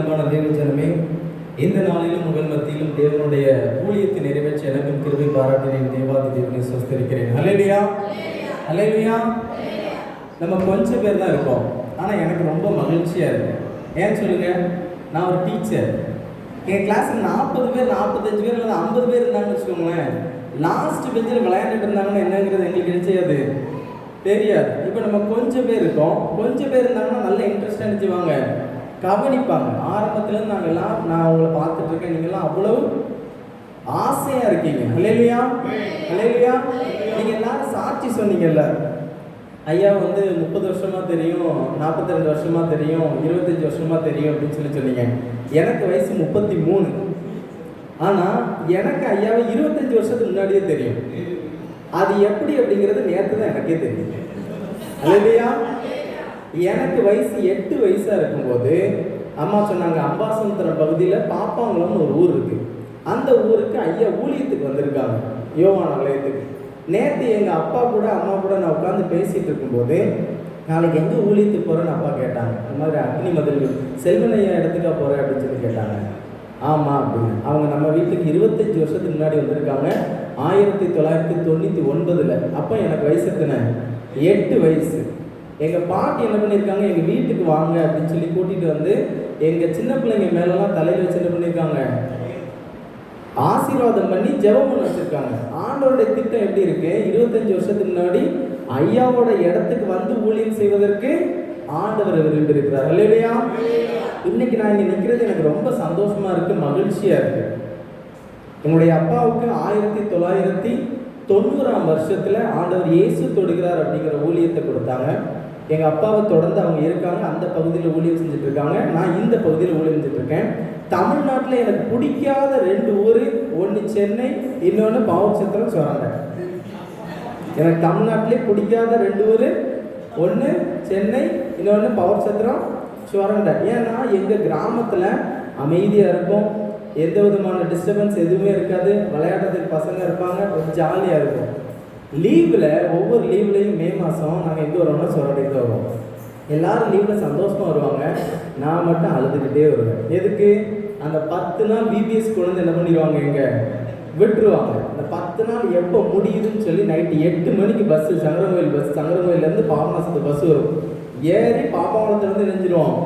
அன்பான தேவஜனமே, இந்த நாளிலும் உங்கள் மத்தியிலும் தேவனுடைய ஊழியத்தை நிறைவேற்ற எனக்கும் கிருபை பாராட்டினேன். தேவாதி தேவனை ஸ்தோத்திரிக்கிறேன். ஹல்லேலூயா, ஹல்லேலூயா. நம்ம கொஞ்சம் பேர் தான் இருக்கோம், ஆனால் எனக்கு ரொம்ப மகிழ்ச்சியாக இருக்கு. ஏன்னு சொல்லுங்க, நான் ஒரு டீச்சர். என் கிளாஸில் 40 பேர் 45 பேர் அல்லது 50 பேர் இருந்தாங்கன்னு வச்சுக்கோங்களேன். லாஸ்ட் பெஞ்சில் விளையாண்டுட்டு இருந்தாங்கன்னா என்னங்கிறது எங்களுக்கு தெரியாது. இப்போ நம்ம கொஞ்சம் பேர் இருக்கோம். கொஞ்சம் பேர் இருந்தாங்கன்னா நல்ல இன்ட்ரெஸ்டாக நினைச்சுவாங்க, கவனிப்பாங்க. ஆரம்பத்துலேருந்து நான் உங்களை பார்த்துட்டு இருக்கேன், நீங்கள்லாம் அவ்வளவு ஆசையாக இருக்கீங்க. ஹல்லேலூயா, ஹல்லேலூயா. நீங்கள் எல்லாரும் சாட்சி சொன்னீங்கல்ல, ஐயா 30 வருஷமாக தெரியும், 42 வருஷமாக தெரியும், 25 வருஷமாக தெரியும் அப்படின்னு சொன்னீங்க. எனக்கு வயசு 33. ஆனால் எனக்கு ஐயாவை 25 வருஷத்துக்கு முன்னாடியே தெரியும். அது எப்படி அப்படிங்கிறது நேற்று தான் எனக்கே தெரியும். ஹல்லேலூயா. எனக்கு வயசு 8 வயசாக இருக்கும்போது அம்மா சொன்னாங்க, அம்பாசமுத்திரம் பகுதியில் பாப்பாங்குளம்னு ஒரு ஊர் இருக்குது. அந்த ஊருக்கு ஐயா ஊழியத்துக்கு வந்திருக்காங்க, யோவான் ஆலயத்துக்கு. நேற்று எங்கள் அப்பா கூட அம்மா கூட நான் உட்காந்து பேசிகிட்டு இருக்கும்போது, நாளைக்கு எங்கே ஊழியத்துக்கு போகிறேன்னு அப்பா கேட்டாங்க. இந்த மாதிரி அக்னி மதில் செல்வனையா இடத்துக்கா போகிறேன் அப்படின்னு சொல்லி கேட்டாங்க. ஆமாம் அப்படின்னு. அவங்க நம்ம வீட்டுக்கு 25 வருஷத்துக்கு முன்னாடி வந்திருக்காங்க, 1999. அப்போ எனக்கு வயசு எத்தனை? 8 வயசு. எங்கள் பாட்டி என்ன பண்ணியிருக்காங்க, எங்கள் வீட்டுக்கு வாங்க அப்படின்னு சொல்லி கூட்டிகிட்டு வந்து எங்கள் சின்ன பிள்ளைங்க மேலெல்லாம் தலையில் வச்சு என்ன பண்ணியிருக்காங்க, ஆசீர்வாதம் பண்ணி ஜெபம் பண்ண வச்சுருக்காங்க. ஆண்டவருடைய திட்டம் எப்படி இருக்கு? 25 வருஷத்துக்கு முன்னாடி ஐயாவோட இடத்துக்கு வந்து ஊழியம் செய்வதற்கு ஆண்டவர் விரும்பியிருக்கிறார். ஹல்லேலூயா. இன்னைக்கு நான் இங்கே நிற்கிறது எனக்கு ரொம்ப சந்தோஷமா இருக்கு, மகிழ்ச்சியா இருக்கு. என்னுடைய அப்பாவுக்கு 1990ஆம் வருஷத்துல ஆண்டவர் இயேசு தொடுகிறார் அப்படிங்கிற ஊழியத்தை கொடுத்தாங்க. எங்கள் அப்பாவை தொடர்ந்து அவங்க இருக்காங்க, அந்த பகுதியில் ஊழியம் செஞ்சுட்டு இருக்காங்க. நான் இந்த பகுதியில் ஊழியம் செஞ்சுட்டு இருக்கேன். தமிழ்நாட்டில் எனக்கு பிடிக்காத 2 ஊர், ஒன்று சென்னை, இன்னொன்று பாவச்சத்திரம், சொரண்டை. எனக்கு தமிழ்நாட்டிலே பிடிக்காத 2 ஊர், ஒன்று சென்னை, இன்னொன்று பவர் சத்திரம், சொரண்டை. ஏன்னா எங்கள் கிராமத்தில் அமைதியாக இருக்கும், எந்த விதமான டிஸ்டர்பன்ஸ் எதுவுமே இருக்காது, விளையாடுறதுக்கு பசங்க இருப்பாங்க, கொஞ்சம் ஜாலியாக இருக்கும். லீவில் ஒவ்வொரு லீவ்லையும் மே மாதம் நாங்கள் எங்கே வரோம்னா சொரண்டைக்கு தான் வருவோம். எல்லோரும் லீவில் சந்தோஷமாக வருவாங்க, நான் மட்டும் அழுதுகிட்டே வருவேன். எதுக்கு? அந்த 10 நாள் பிபிஎஸ் குழந்தை என்ன பண்ணிடுவாங்க, எங்கே விட்டுருவாங்க. அந்த 10 நாள் எப்போ முடியுதுன்னு சொல்லி நைட்டு 8 மணிக்கு பஸ்ஸு, சங்கரங்கோயில் பஸ், சங்கரங்கோயிலேருந்து பாபநாசத்து பஸ் வரும். ஏறி பாப்பாவளத்துலேருந்து நெஞ்சிடுவோம்,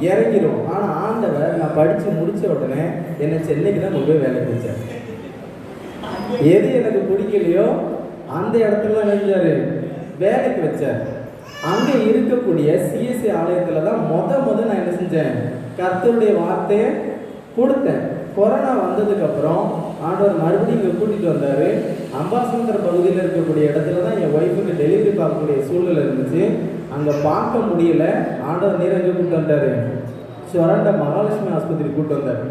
இறங்கிடும். ஆனால் ஆண்டவர் நான் படித்து முடித்த உடனே என்னை சென்னைக்கு தான் கொண்டு போய் வேலைக்கு வச்சார். எது எனக்கு பிடிக்கலையோ அந்த இடத்துல தான் நெஞ்சார் வேலைக்கு வச்சார். அங்கே இருக்கக்கூடிய சிஎஸ்சி ஆலயத்தில் தான் முதல் நான் என்ன செஞ்சேன், கர்த்தருடைய வார்த்தையை கொடுத்தேன். கொரோனா வந்ததுக்கப்புறம் ஆண்டவர் மறுபடியும் இங்கே கூட்டிகிட்டு வந்தார். அம்பாசமுத்திரம் பகுதியில் இருக்கக்கூடிய இடத்துல தான் என் ஒய்ஃபுக்கு டெலிவரி பார்க்கக்கூடிய சூழ்நிலை இருந்துச்சு. அங்கே பார்க்க முடியல. ஆண்டவர் நேரம் எங்கே கூப்பிட்டு வந்தார், சொரண்டை மகாலட்சுமி ஆஸ்பத்திரி கூப்பிட்டு வந்தார்.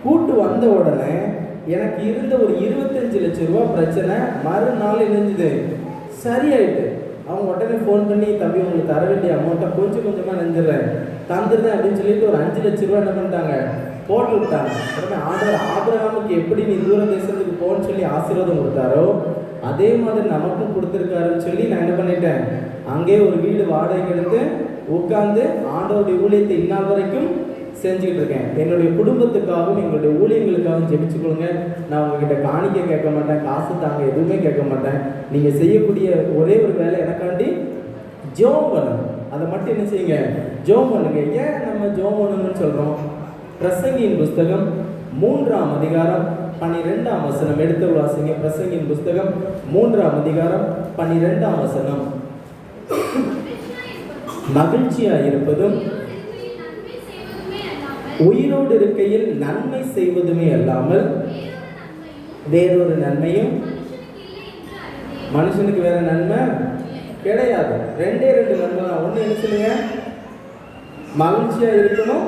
கூப்பிட்டு வந்த உடனே எனக்கு இருந்த ஒரு 25 லட்சம் ரூபா பிரச்சனை மறுநாள் இணைஞ்சுது, சரியாயிட்டு. அவங்க உடனே ஃபோன் பண்ணி, தம்பி உங்களுக்கு தர வேண்டிய அமௌண்ட்டை கொஞ்சம் கொஞ்சமாக நெஞ்சிடுறேன், தந்துடுறேன் அப்படின்னு சொல்லிட்டு ஒரு 5 லட்ச ரூபா என்ன பண்ணிட்டாங்க, போட்டு விட்டாங்க. உடனே ஆண்டவர் ஆபிரகாமுக்கு எப்படி நீ தூர தேசத்துக்கு போன்னு சொல்லி ஆசீர்வாதம் கொடுத்தாரோ அதே மாதிரி நமக்கும் கொடுத்துருக்காருன்னு சொல்லி நான் என்ன பண்ணிட்டேன், அங்கே ஒரு வீடு வாடகைக்கு எடுத்து உட்காந்து ஆண்டவருடைய ஊழியத்தை இந்நாள் வரைக்கும் செஞ்சுக்கிட்டு இருக்கேன். என்னுடைய குடும்பத்துக்காகவும் எங்களுடைய ஊழியங்களுக்காகவும் ஜெபிச்சுக்கொள்ளுங்க. நான் உங்ககிட்ட காணிக்க கேட்க மாட்டேன், காசு தாங்க எதுவுமே கேட்க மாட்டேன். நீங்கள் செய்யக்கூடிய ஒரே ஒரு வேலை எனக்காண்டி ஜெபம் பண்ணுங்க. அதை மட்டும் என்ன செய்யுங்க, ஜெபம் பண்ணுங்க. ஏன் நம்ம ஜெபம் பண்ணணும்னு சொல்கிறோம்? பிரசங்கியின் புஸ்தகம் 3ஆம் அதிகாரம் 12ஆம் வசனம் எடுத்து வாசிங்க. பிரசங்கியின் புஸ்தகம் 3ஆம் அதிகாரம் 12ஆம் வசனம். மகிழ்ச்சியாக இருப்பதும் உயிரோடு இருக்கையில் நன்மை செய்வதுமே அல்லாமல் வேறொரு நன்மையும் மனுஷனுக்கு வேற நன்மை கிடையாது. 2 நன்மை தான். ஒன்று என்ன சொல்லுங்க, மகிழ்ச்சியாக இருக்கணும்,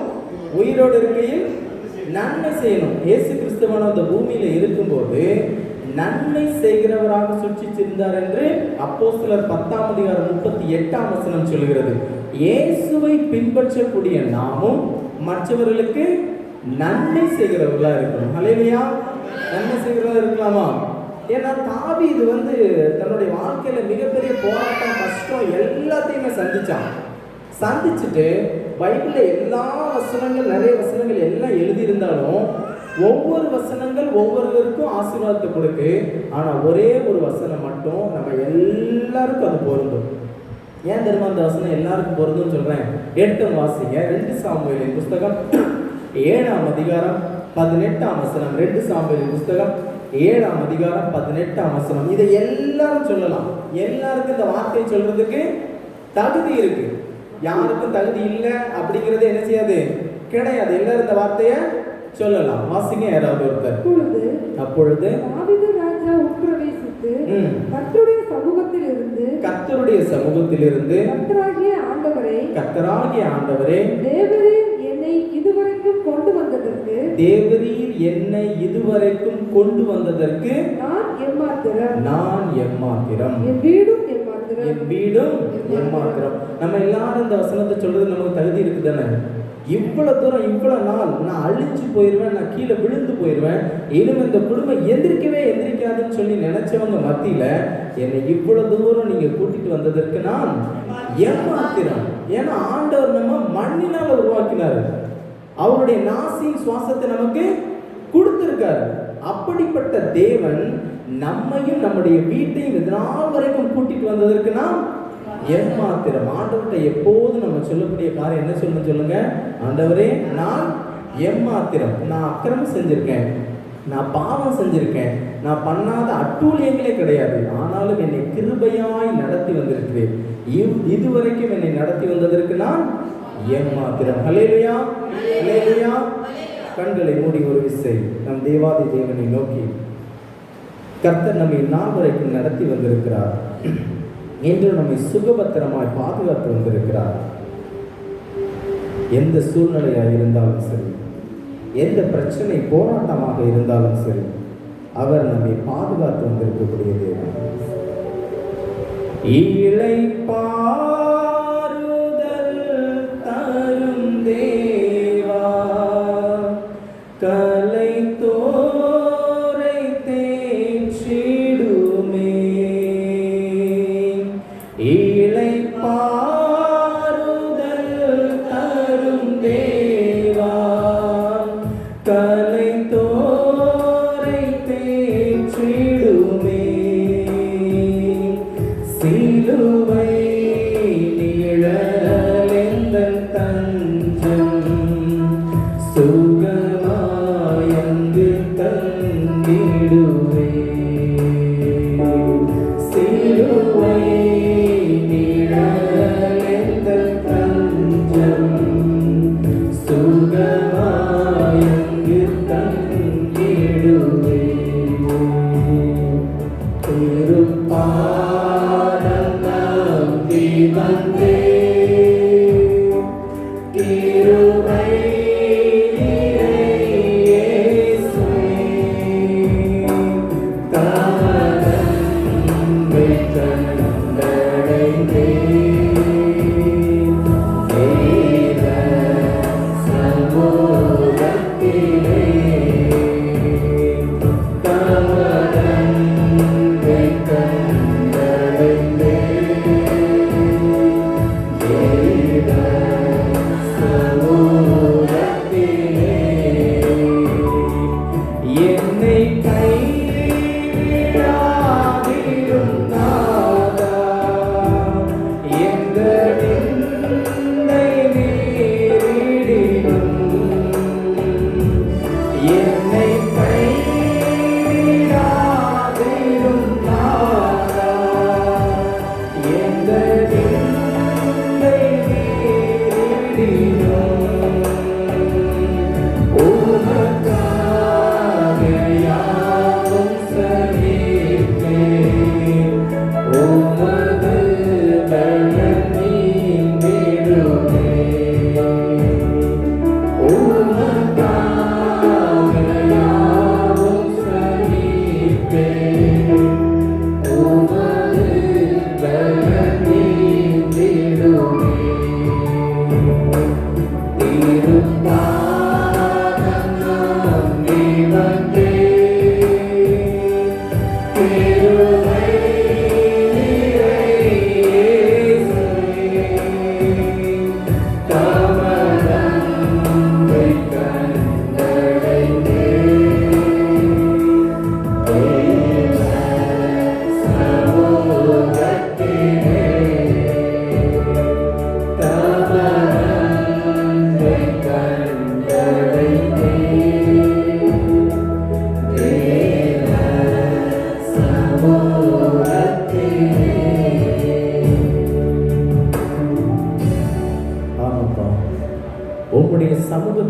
உயிரோடு இருக்கையில் நன்மை செய்யணும். இயேசு கிறிஸ்துவான அந்த பூமியில இருக்கும்போது நன்மை செய்கிறவராக சுற்றிச்சிருந்தார் என்று அப்போஸ்தலர் 10ஆம் அதிகாரம் 38ஆம் வசனம் சொல்கிறது. இயேசுவை பின்பற்றக்கூடிய நாமும் மற்றவர்களுக்கு நன்மை செய்கிறவர்களா இருக்கணும். ஹல்லேலூயா. நன்மை செய்கிறவர்களா இருக்கலாமா? ஏன்னா தாவீது தன்னுடைய வாழ்க்கையில மிகப்பெரிய போராட்டம், கஷ்டம் எல்லாத்தையுமே சந்திச்சுட்டு பைபிள்ல எல்லா வசனங்கள், நிறைய வசனங்கள் எல்லாம் எழுதியிருந்தாலும் ஒவ்வொரு வசனங்கள் ஒவ்வொருவருக்கும் ஆசீர்வாதத்தை கொடுக்கு. ஆனா ஒரே ஒரு வசனம் மட்டும் நம்ம எல்லாருக்கும் அது பொருந்தும். ஏன் தெரியுமா அந்த வசனம் எல்லாருக்கும் பொருந்தும்னு சொல்றேன்? எடுத்து வாசிங்க. 2 சாமுவேலின் புஸ்தகம் 7ஆம் அதிகாரம் 18ஆம் வசனம். 2 சாமுவேலின் புஸ்தகம் 7ஆம் அதிகாரம் 18ஆம் வசனம். இதை எல்லாரும் சொல்லலாம். எல்லாருக்கும் இந்த வார்த்தையை சொல்றதுக்கு தகுதி இருக்கு. யாருக்கும் தகுதி இல்லை அப்படிங்கிறது என்ன செய்யாது, கிடையாது. எல்லாரும் இந்த வார்த்தையை சொல்லலாம். வாசிங்க யாராவது ஒருத்தர். அப்பொழுது தாவீது ராஜா உட்பிரவேசித்து கர்த்தருடைய சமூகத்திலிருந்து கர்த்தராகிய ஆண்டவரே, தேவரீர் என்னை இதுவரைக்கும் கொண்டு வந்ததற்கு நான் எம்மாத்திரம், என் வீடும் எம்மாத்திரம். நம்ம எல்லாரும் இந்த வசனத்தை சொல்றது நமக்கு தகுதி இருக்குதானே? இவ்வளவு தூரம், இவ்வளவு நாள் நான் அழிச்சு போயிடுவேன், நான் கீழே விழுந்து போயிடுவேன், இனிமே இந்த குடும்பம் எந்திரிக்காதுன்னு சொல்லி நினைச்சவங்க மத்தியில என்னை இவ்வளவு தூரம் நீங்க கூட்டிட்டு வந்ததற்கு நான் எம்மாத்திரம். ஏன்னா ஆண்டவர் நம்ம மண்ணினால உருவாக்கினாரு, அவருடைய நாசியின் சுவாசத்தை நமக்கு கொடுத்திருக்காரு. அப்படிப்பட்ட தேவன் நம்மையும் நம்முடைய வீட்டையும் இதனால் வரைக்கும் கூட்டிட்டு வந்ததற்கு நாம் எம்மாத்திரம். ஆண்டவர்கிட்ட எப்போதும் நம்ம சொல்லக்கூடிய காரியம் என்ன சொல்லணும் சொல்லுங்க? ஆண்டவரே, நான் எம்மாத்திரம். நான் அக்கிரமம் செஞ்சிருக்கேன், நான் பாவம் செஞ்சிருக்கேன், நான் பண்ணாத அட்டூழியங்களே கிடையாது, ஆனாலும் என்னை கிருபையாய் நடத்தி வந்திருக்கிறேன். இதுவரைக்கும் என்னை நடத்தி வந்ததற்கு நான் எம்மாத்திரம். ஹல்லேலூயா, ஹல்லேலூயா. கண்களை மூடி ஒரு விசை நம் தேவாதி தேவனை நோக்கி, கர்த்தர் நம்மை நாள் வரைக்கும் நடத்தி வந்திருக்கிறார், என்று நம்மை சுகபத்திரமாய் பாதுகாத்து வந்திருக்கிறார். எந்த சூழ்நிலையாக இருந்தாலும் சரி, எந்த பிரச்சனை போராட்டமாக இருந்தாலும் சரி, அவர் நம்மை பாதுகாத்து வந்திருக்கக்கூடிய தேவன். இளைப்பாறுதல் தரும் தேவா, கலைத்தோரை தேற்றிடுமே. இளைப்பாறுதல் தரும் தேவா, கலைத்தோரை தேற்றிடுமே. சிலுவை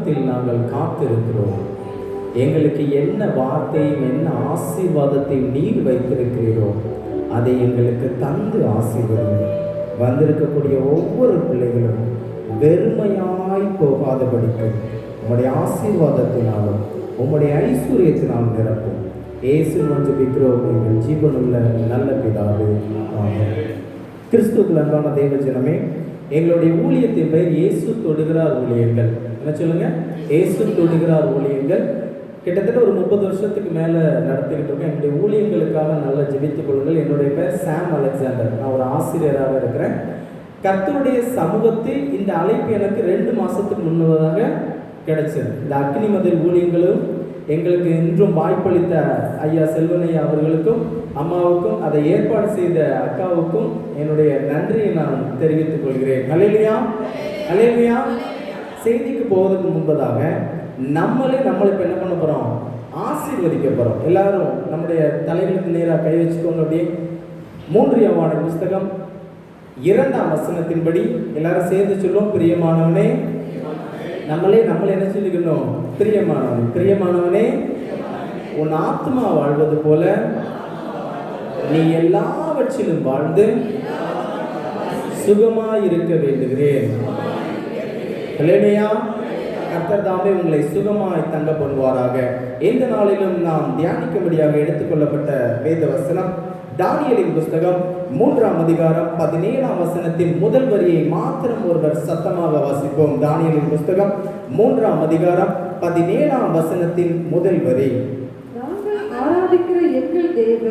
சமூகத்தில் நாங்கள் காத்திருக்கிறோம். எங்களுக்கு என்ன வார்த்தையும் என்ன ஆசீர்வாதத்தையும் நீர் வைத்திருக்கிறீரோ அதை எங்களுக்கு தந்து ஆசீர்வதியும். வந்திருக்கக்கூடிய ஒவ்வொரு பிள்ளைகளும் வெறுமையாய் போகாதபடிக்கு உம்முடைய ஆசீர்வாதத்தினாலும் உம்முடைய ஐஸ்வர்யத்தினாலும் நிரப்பும். இயேசு ஜெபிக்கிறோம் எங்கள் ஜீவனுள்ள நல்ல பிதாவே, ஆமென். கிறிஸ்துவுக்குள் அன்பான தேவ ஜனமே, எங்களுடைய ஊழியத்தின் பெயர் இயேசு தொடுகிறார் ஊழியங்கள். என்ன சொல்லுங்க? இயேசு தொடுகிறார் ஊழியங்கள். கிட்டத்தட்ட ஒரு 30 வருஷத்துக்கு மேலே நடத்திக்கிட்டு இருக்கேன். என்னுடைய ஊழியங்களுக்காக நல்லா ஜெபித்துக் கொள்ளுங்கள். என்னுடைய பேர் சாம் அலெக்சாண்டர். நான் ஒரு ஆசிரியராக இருக்கிறேன். கர்த்தருடைய சமூகத்தில் இந்த அழைப்பு எனக்கு 2 மாதத்துக்கு முன்னதாக கிடைச்சது. இந்த அக்னி மதில் ஊழியங்களும் எங்களுக்கு இன்றும் வாய்ப்பளித்த ஐயா செல்வனையா அவர்களுக்கும் அம்மாவுக்கும் அதை ஏற்பாடு செய்த அக்காவுக்கும் என்னுடைய நன்றியை நான் தெரிவித்துக் கொள்கிறேன். அல்லேலூயா, அல்லேலூயா. செய்திக்கு போவதற்கு முன்பதாக நம்மளை இப்போ என்ன பண்ண போகிறோம்? ஆசீர்வதிக்க போகிறோம். எல்லாரும் நம்முடைய தலைகளுக்கு நேராக கை வச்சுக்கோங்க. அப்படியே 3 யோவான் புஸ்தகம் 2ஆம் வசனத்தின்படி எல்லாரும் சேர்ந்து சொல்லுவோம். பிரியமானவனே, நம்மளே என்ன சொல்லிக்கணும்? பிரியமானவனே, பிரியமானவனே, உன் ஆத்மா வாழ்வது போல நீ எல்லாவற்றிலும் வாழ்ந்து சுகமாயிருக்க வேண்டுகிறேன். அல்லேலூயா. கர்த்தர் தாமே உங்களை சுகமாய் தங்க பண்ணுவாராக. இந்த நாளிலும் நாம் தியானிக்கும்படியாக எடுத்துக்கொள்ளப்பட்ட வேத வசனம் தானியேலின் புஸ்தகம் 3ஆம் அதிகாரம் 17ஆம் வசனத்தின் முதல் வரியை மாத்திரம் ஒருவர் சத்தமாக வாசிப்போம். தானியேலின் புஸ்தகம் 3ஆம் அதிகாரம் 17ஆம் வசனத்தின் முதல் வரி.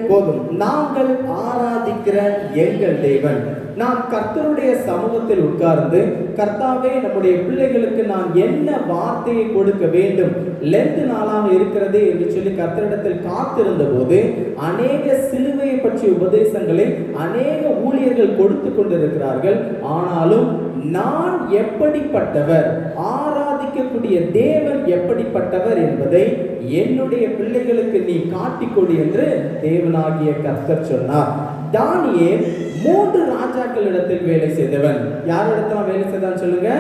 போதும். நாங்கள் ஆராதிக்கிற எங்கள் தேவன். நாம் கர்த்தருடைய சமூகத்தில் உட்கார்ந்து, கர்த்தாவே, நம்முடைய பிள்ளைகளுக்கு நான் என்ன வார்த்தையை கொடுக்க வேண்டும், லெந்து நாளாக இருக்கிறது என்று சொல்லி கர்த்தரிடத்தில் காத்திருந்த போது அநேக சிலுவையை பற்றிய உபதேசங்களை அநேக ஊழியர்கள் கொடுத்து கொண்டிருக்கிறார்கள். ஆனாலும் நான் எப்படிப்பட்டவர், ஆராதிக்கக்கூடிய தேவன் எப்படிப்பட்டவர் என்பதை என்னுடைய பிள்ளைகளுக்கு நீ காட்டிக்கொடு என்று தேவனாகிய கர்த்தர் சொன்னார். தானியேல் 3 ராஜாக்களிடத்தில் வேலை செய்தவன். யாரிடத்துல வேலை செய்தான் சொல்லுங்க?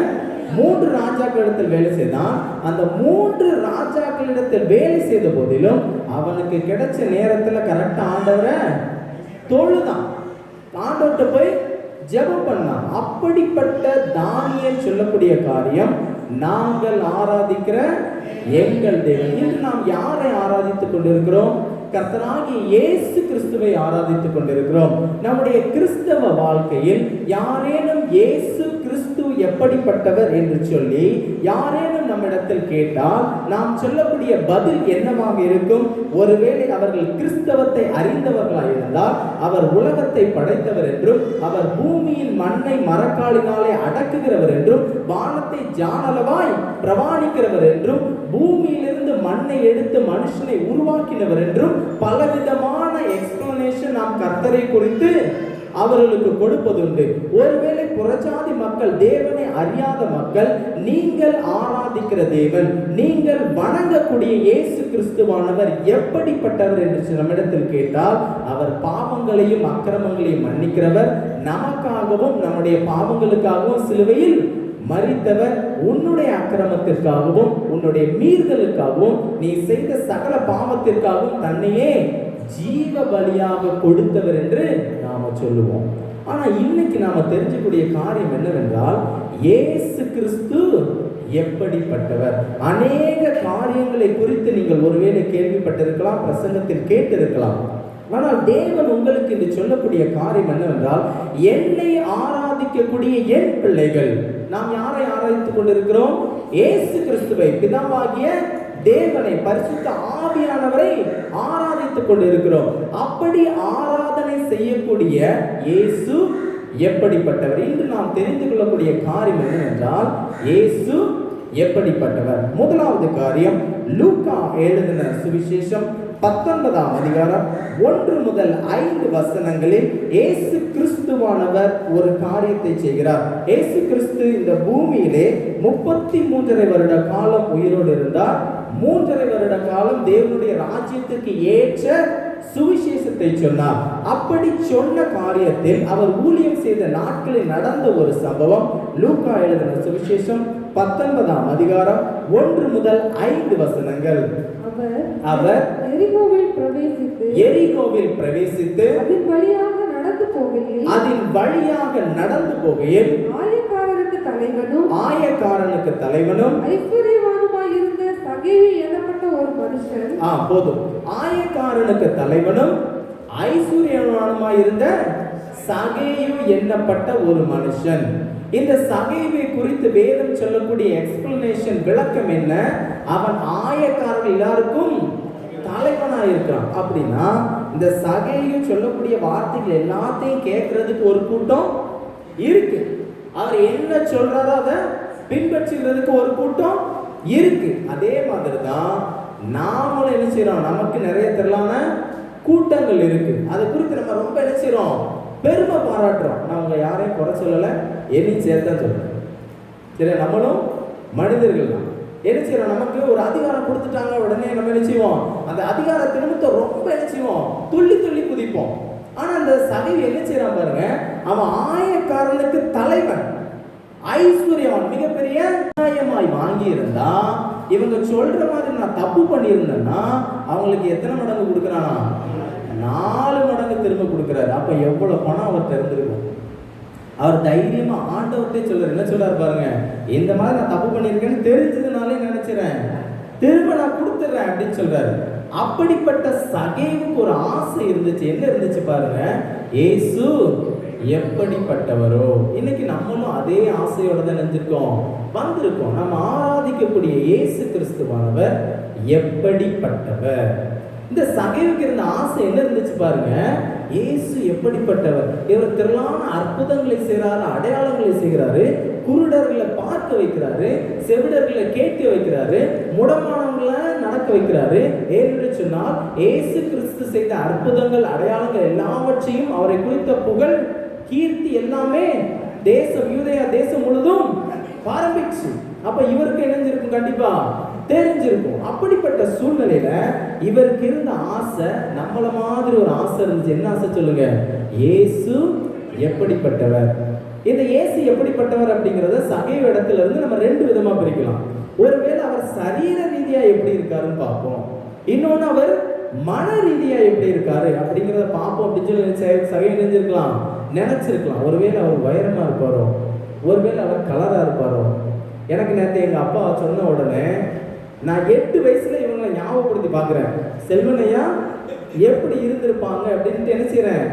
3 ராஜாக்களிடத்தில் வேலை செய்தான். அந்த 3 ராஜாக்களிடத்தில் வேலை செய்த போதிலும் அவனுக்கு கிடைச்ச நேரத்தில் கரெக்டா ஆண்டவரை தொழுதான். ஆண்டவர்கிட்ட போய் ஜெபம் பண்ணான். அப்படிப்பட்ட தானியேல் சொல்லக்கூடிய காரியம், நாங்கள் ஆராதிக்கிற எங்கள் தேவன். இன்று நாம் யாரை ஆராதித்துக் கொண்டிருக்கிறோம்? கர்த்தராகிய இயேசு கிறிஸ்துவை ஆராதித்துக் கொண்டிருக்கிறோம். நம்முடைய கிறிஸ்தவ வாழ்க்கையில் யாரேனும் இயேசு கிறிஸ்து எப்படிப்பட்டவர் என்று சொல்லி யாரேனும் நம்மிடத்தில் கேட்டால் நாம் சொல்லக்கூடிய பதில் என்னவாக இருக்கும்? ஒருவேளை அவர்கள் கிறிஸ்தவத்தை அறிந்தவர்களாக இருந்தால் அவர் உலகத்தை படைத்தவர் என்றும், அவர் பூமியின் மண்ணை மரக்காலினாலே அடக்குகிறவர் என்றும், வானத்தை ஜானளவாய் பிரமாணிக்கிறவர் என்றும், பூமியிலிருந்து மண்ணை எடுத்து மனுஷனை உருவாக்கினவர் என்றும் பலவிதமான எக்ஸ்பிளனேஷன் நாம் கர்த்தரை குறித்து அவர்களுக்கு கொடுப்பதுண்டு. ஒருவேளை புறஜாதி மக்கள், தேவனை அறியாத மக்கள், நீங்கள் ஆராதிக்கிற தேவன், நீங்கள் வணங்கக்கூடிய இயேசு கிறிஸ்துவானவர் எப்படிப்பட்டவர் என்று நம்மிடத்தில் கேட்டால், அவர் பாவங்களையும் அக்கிரமங்களையும் மன்னிக்கிறவர், நமக்காகவும் நம்முடைய பாவங்களுக்காகவும் சிலுவையில் மரித்தவர், உன்னுடைய அக்கிரமத்திற்காகவும் உன்னுடைய மீறுதலுக்காகவும் நீ செய்த சகல பாவத்திற்காகவும் தன்னையே ஜீவ பலியாக கொடுத்தவர் என்று நாம சொல்லுவோம். ஆனா இன்னைக்கு நாம தெரிஞ்சக்கூடிய காரியம் என்னவென்றால், இயேசு கிறிஸ்து எப்படிப்பட்டவர். அநேக காரியங்களை குறித்து நீங்கள் ஒருவேளை கேள்விப்பட்டிருக்கலாம், பிரசங்கத்தில் கேட்டிருக்கலாம். ஆனால் தேவன் உங்களுக்கு இன்று சொல்லக்கூடிய காரியம் என்னவென்றால், என்னை ஆராதிக்கக்கூடிய என் பிள்ளைகள், நாம் யாரை ஆராதித்துக் கொண்டிருக்கிறோம்? இயேசு கிறிஸ்துவை, பிதாவாகிய தேவனை, பரிசுத்த ஆவியானவரை ஆராதித்துக் கொண்டிருக்கிறோம். அப்படி ஆராதனை செய்யக்கூடிய இயேசு எப்படிப்பட்டவர்? இன்று நாம் தெரிந்து கொள்ளக்கூடிய காரியம் என்னவென்றால், இயேசு எப்படிப்பட்டவர். முதலாவது காரியம், லூக்கா எழுதின சுவிசேஷம் 19ஆம் அதிகாரம் 1 முதல் 5 வசனங்களில் இயேசு கிறிஸ்துவானவர் ஒரு காரியத்தை செய்கிறார். இயேசு கிறிஸ்து இந்த பூமியிலே 33 வருட காலம் உயிரோடு இருந்தார். 3 வருட காலம் தேவனுடைய ராஜ்யத்திற்கு ஏற்ற சுவிசேஷத்தை சொன்னார். அப்படி சொன்ன காரியத்தில் அவர் ஊழியம் செய்த நாட்களில் நடந்த ஒரு சம்பவம் லூக்கா எழுதின சுவிசேஷம் 19ஆம் அதிகாரம் 1 முதல் 5 வசனங்கள். அவர் எரிகோவில் பிரவேசித்து அதன் வழியாக நடந்து போகையில் ஆயக்காரனுக்கு தலைவனும் ஐஸ்வர்யவானுமாயிருந்த சகேயு எனப்பட்ட ஒரு மனுஷன். போதும். ஆயக்காரனுக்கு தலைவனும் ஐஸ்வர்யவானுமாயிருந்த சகேயு என்னப்பட்ட ஒரு மனுஷன். இந்த சகேயுவை குறித்து வேதம் சொல்லக்கூடிய எக்ஸ்பிளனேஷன் விளக்கம் என்ன? அவன் ஆயக்காரர்கள் எல்லாருக்கும் தலைவனாக இருக்கிறான். அப்படின்னா இந்த சகேயு சொல்லக்கூடிய வார்த்தைகள் எல்லாத்தையும் கேட்கறதுக்கு ஒரு கூட்டம் இருக்கு. அவர் என்ன சொல்றாரோ அதை பின்பற்றுகிறதுக்கு ஒரு கூட்டம் இருக்கு. அதே மாதிரி தான் நாமளும் என்ன செய்யறோம்? நமக்கு நிறைய திரளான கூட்டங்கள் இருக்கு. அதை குறித்து நம்ம ரொம்ப என்ன செய்யறோம்? பெருமை பாராட்டுறோம். நான் உங்க யாரையும் குறை சொல்லலை, என்னையும் சேர்த்தான் சொல்றேன். சரி, நம்மளும் மனிதர்கள் தான். என்ன செய்யறோம்? நமக்கு ஒரு அதிகாரம் கொடுத்துட்டாங்க, உடனே நம்ம என்ன செய்வோம்? அந்த அதிகாரத்தை நிமித்தம் ரொம்ப என்ன செய்வோம்? துள்ளி துள்ளி குதிப்போம். ஆனா அந்த சகேயு என்ன செய்யறான் பாருங்க, அவன் ஆயக்காரனுக்கு தலைவன், ஐஸ்வர்யவான், மிகப்பெரிய நியாயமாய் வாங்கி இருந்தா இவங்க சொல்ற மாதிரி நான் தப்பு பண்ணியிருந்தேன்னா அவங்களுக்கு எத்தனை மடங்கு கொடுக்குறானா? 4 மடங்கு திரும்ப கொடுக்குறாரு. அப்ப எவ்வளவு பணம் அவர் தெரிஞ்சிருக்கும்? அவர் தைரியமா ஆண்டவர்கிட்ட சொல்றாரு. என்ன சொல்றாரு பாருங்க, இந்த மாதிரி நான் தப்பு பண்ணியிருக்கேன்னு தெரிஞ்சதுனாலே நினைச்சிறேன், திரும்ப நான் கொடுத்துறேன் அப்படின்னு சொல்றாரு. அப்படிப்பட்ட சகேயுவுக்கு ஒரு ஆசை இருந்துச்சு. என்ன இருந்துச்சு பாருங்க, இயேசு எப்படிப்பட்டவரோ. இன்னைக்கு நம்மளும் அதே ஆசையோட தான் நினைஞ்சிருக்கோம், வந்திருக்கோம். நம்ம ஆராதிக்கக்கூடிய இயேசு கிறிஸ்துவானவர் எப்படிப்பட்டவர். இந்த சகேயுவுக்கு இருந்த ஆசை என்ன இருந்துச்சு பாருங்க, இயேசு எப்படிப்பட்டவர். இவர் திரளான அற்புதங்களை செய்கிறாரு, அடையாளங்களை செய்கிறாரு, குருடர்களை பார்க்க வைக்கிறாரு, செவிடர்களை கேட்க வைக்கிறாரு, முடமானவங்களை நடக்க வைக்கிறாரு. ஏன்னு சொன்னால் இயேசு கிறிஸ்து செய்த அற்புதங்கள், அடையாளங்கள் எல்லாவற்றையும், அவரை குறித்த புகழ், கீர்த்தி எல்லாமே தேசம், யூதேயா தேசம் முழுதும் ஆரம்பிச்சு. அப்ப இவருக்கு இணைஞ்சிருக்கும், கண்டிப்பா தெரிஞ்சிருக்கும். அப்படிப்பட்ட சூழ்நிலையில இவருக்கு இருந்த ஆசை நம்மள மாதிரி ஒரு ஆசை இருந்துச்சு. என்ன ஆசை சொல்லுங்க? இயேசு எப்படிப்பட்டவர். இந்த இயேசு எப்படிப்பட்டவர் அப்படிங்கறத சகேயு இடத்துல இருந்து நம்ம 2 விதமா பிரிக்கலாம். ஒருவேளை அவர் சரீர ரீதியா எப்படி இருக்காருன்னு பார்ப்போம், இன்னொன்னு அவர் மன ரீதியா எப்படி இருக்காரு அப்படிங்கிறத பார்ப்போம் அப்படின்னு சொல்லி சகேயு நினைச்சிருக்கலாம், நினைச்சிருக்கலாம். ஒருவேளை அவர் உயரமா இருப்பாரோ, ஒருவேளை அவர் கலரா இருப்பாரோ. எனக்கு நேற்று எங்க அப்பா சொன்ன உடனே நான் 8 வயசுல இவங்களை ஞாபகப்படுத்தி பார்க்குறேன். செல்வனையா எப்படி இருந்திருப்பாங்க அப்படின்ட்டு என்ன செய்யறேன்?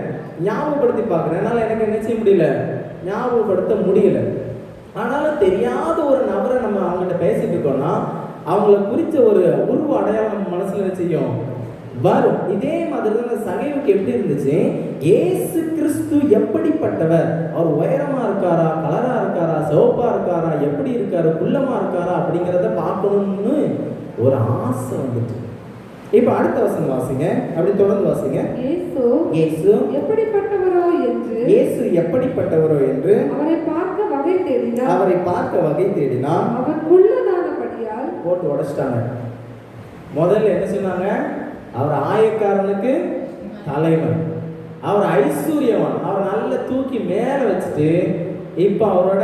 ஞாபகப்படுத்தி பார்க்குறேன். என்னால் எனக்கு என்ன செய்ய முடியல, ஞாபகப்படுத்த முடியல. ஆனாலும் தெரியாத ஒரு நபரை நம்ம அவங்ககிட்ட பேசிட்டு இருக்கோம்னா அவங்கள குறித்த ஒரு உருவ அடையாளம் நம்ம மனசுல என்ன செய்யும்? வரும். இதே மாதிரி தான் சகேயுவுக்கு எப்படி இருந்துச்சு? இயேசு கிறிஸ்து எப்படிப்பட்டவர், அவர் உயரமா இருக்காரா, கலரா இருக்காரா, சிவப்பா இருக்காரா, எப்படி இருக்காரு, குள்ளமா இருக்காரா அப்படிங்கிறத பார்க்கணும்னு ஒரு ஆசை வந்துட்டு. இப்ப அடுத்த வசனம் வாசிங்க, அப்படி தொடர்ந்து வாசிங்க. இயேசு எப்படிப்பட்டவரோ என்று அவரை பார்க்க வகை தேடினார். அவர் குள்ளதானபடியால் போட்டு உடைச்சிட்டாங்க. முதல்ல என்ன சொன்னாங்க? அவர் ஆயக்காரனுக்கு தலைவன், அவர் ஐஸ்வர்யவான், அவர் நல்ல தூக்கி மேல வச்சுட்டு இப்ப அவரோட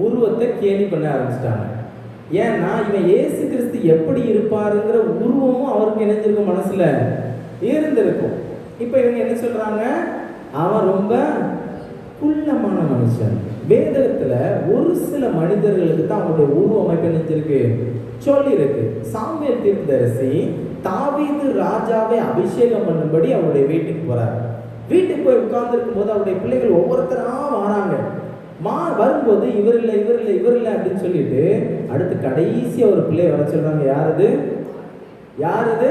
உருவத்தை கேலி பண்ண ஆரம்பிச்சிட்டாங்க. ஏன்னா இவன் இயேசு கிறிஸ்து எப்படி இருப்பாருங்கிற உருவமும் அவருக்கு இணைஞ்சிருக்கும், மனசுல இருந்திருக்கும். இப்ப இவங்க என்ன சொல்றாங்க? அவன் ரொம்ப குள்ளமான மனுஷன். வேதத்துல ஒரு சில மனிதர்களுக்கு தான் அவங்களுடைய உருவ அமைப்பு நினைச்சிருக்கு, சொல்லி இருக்கு. சாமுவேல் தீர்க்கதரிசி தாவீது ராஜாவை அபிஷேகம் பண்ணும்படி அவருடைய வீட்டுக்கு போறாரு. வீட்டுக்கு போய் உட்கார்ந்து இருக்கும் போது அவருடைய பிள்ளைகள் ஒவ்வொருத்தரா வராங்க. வரும்போது இவர் இல்லை அப்படின்னு சொல்லிட்டு அடுத்து கடைசியா ஒரு பிள்ளை வர சொல்றாங்க. யாரது?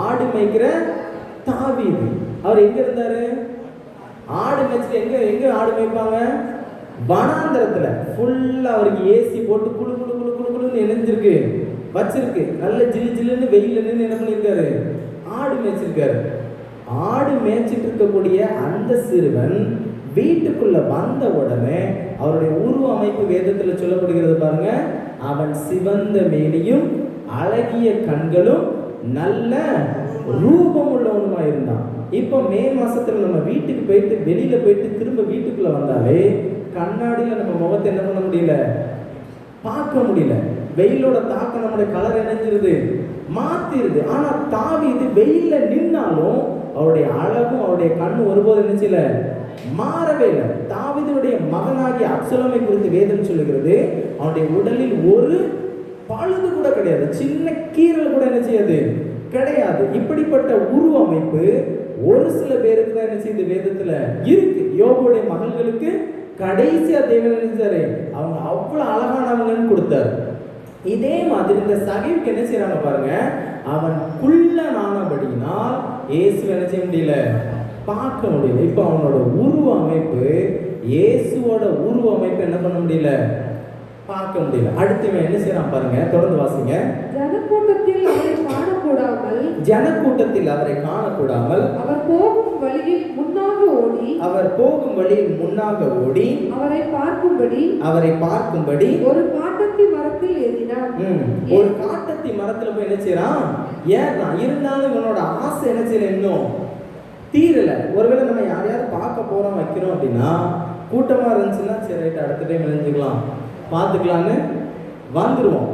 ஆடு மேய்க்கிற தாவீது. அவர் எங்க இருந்தாரு? ஆடு மேய்ச்சிட்டு எங்க ஆடு மேய்ப்பாங்க? வனாந்தரத்துல. ஃபுல்லா அவருக்கு ஏசி போட்டு குளு குளு குளு குளு குளுன்னு இணைஞ்சிருக்கு, வச்சிருக்கு. நல்ல ஜில்லு ஜில்லுன்னு வெயில நின்று என்ன பண்ணியிருக்காரு? ஆடு மேய்ச்சிருக்காரு. ஆடு மேய்ச்சிட்டு இருக்கக்கூடிய அந்த சிறுவன் வீட்டுக்குள்ள வந்த உடனே அவருடைய உருவ அமைப்பு வேதத்துல சொல்லப்படுகிறது பாருங்க. அவன் சிவந்த மேனியும் அழகிய கண்களும் நல்ல ரூபம் உள்ளவனுமா இருந்தான். இப்போ மே மாசத்துல நம்ம வீட்டுக்கு போயிட்டு வெளியில போயிட்டு திரும்ப வீட்டுக்குள்ள வந்தாலே கண்ணாடியில நம்ம முகத்தை என்ன பண்ண முடியல, பார்க்க முடியல. வெயிலோட தாக்கம் நம்முடைய கலர் இணைஞ்சிருது, மாத்திருது. ஆனா தாவீது வெயில்ல நின்னாலும் அவருடைய அழகும் அவருடைய கண்ணு ஒருபோது நினைச்சல மாறவே இல்லை. தாவீதுடைய மகனாகிய அப்சலோமை குறித்து வேதம் சொல்லுகிறது, அவனுடைய உடலில் ஒரு பழுது கூட கிடையாது, சின்ன கீறல் கூட என்ன செய்யாது கிடையாது. இப்படிப்பட்ட உருவ அமைப்பு ஒரு சில பேருக்கு தான் என்ன செய்யுது வேதத்துல இருக்கு. யோபுடைய மகள்களுக்கு கடைசியா தேவன் நினைச்சாரு, அவங்க அவ்வளவு அழகானவங்கன்னு கொடுத்தாரு. இதே மாதிரி இந்த சகைவுக்கு என்ன செய்யறாங்க பாருங்க, அவன் குள்ளனானபடியினால் இயேசு என்ன செய்ய முடியல, பார்க்க முடியல. இப்ப அவனோட உருவ அமைப்பு இயேசுவோட உருவ அமைப்பு என்ன பண்ண முடியல, பார்க்க முடியல. அடுத்தவன் என்ன செய்யறான் பாருங்க, தொடர்ந்து வாசிங்க. ஜனக்கூட்டத்தில் அவரை காணக்கூடாமல் அவர் போகும் வழியில் முன்னாக ஓடி அவரை பார்க்கும்படி ஒரு காட்டத்தி மரத்தில் ஏறினான். ஒரு காட்டத்தி மரத்துல போய் என்ன செய்யறான், ஏறான். இருந்தாலும் இவனோட ஆசை என்ன செய்யல, இன்னும் தீரல. ஒருவேளை நம்ம யாரையாவது பார்க்க போறோம் வைக்கிறோம் அப்படின்னா, கூட்டமா இருந்துச்சுன்னா சரி ரைட் அடுத்த டைம் நினைஞ்சுக்கலாம் பார்த்துக்கலான்னு வந்துடுவோம்.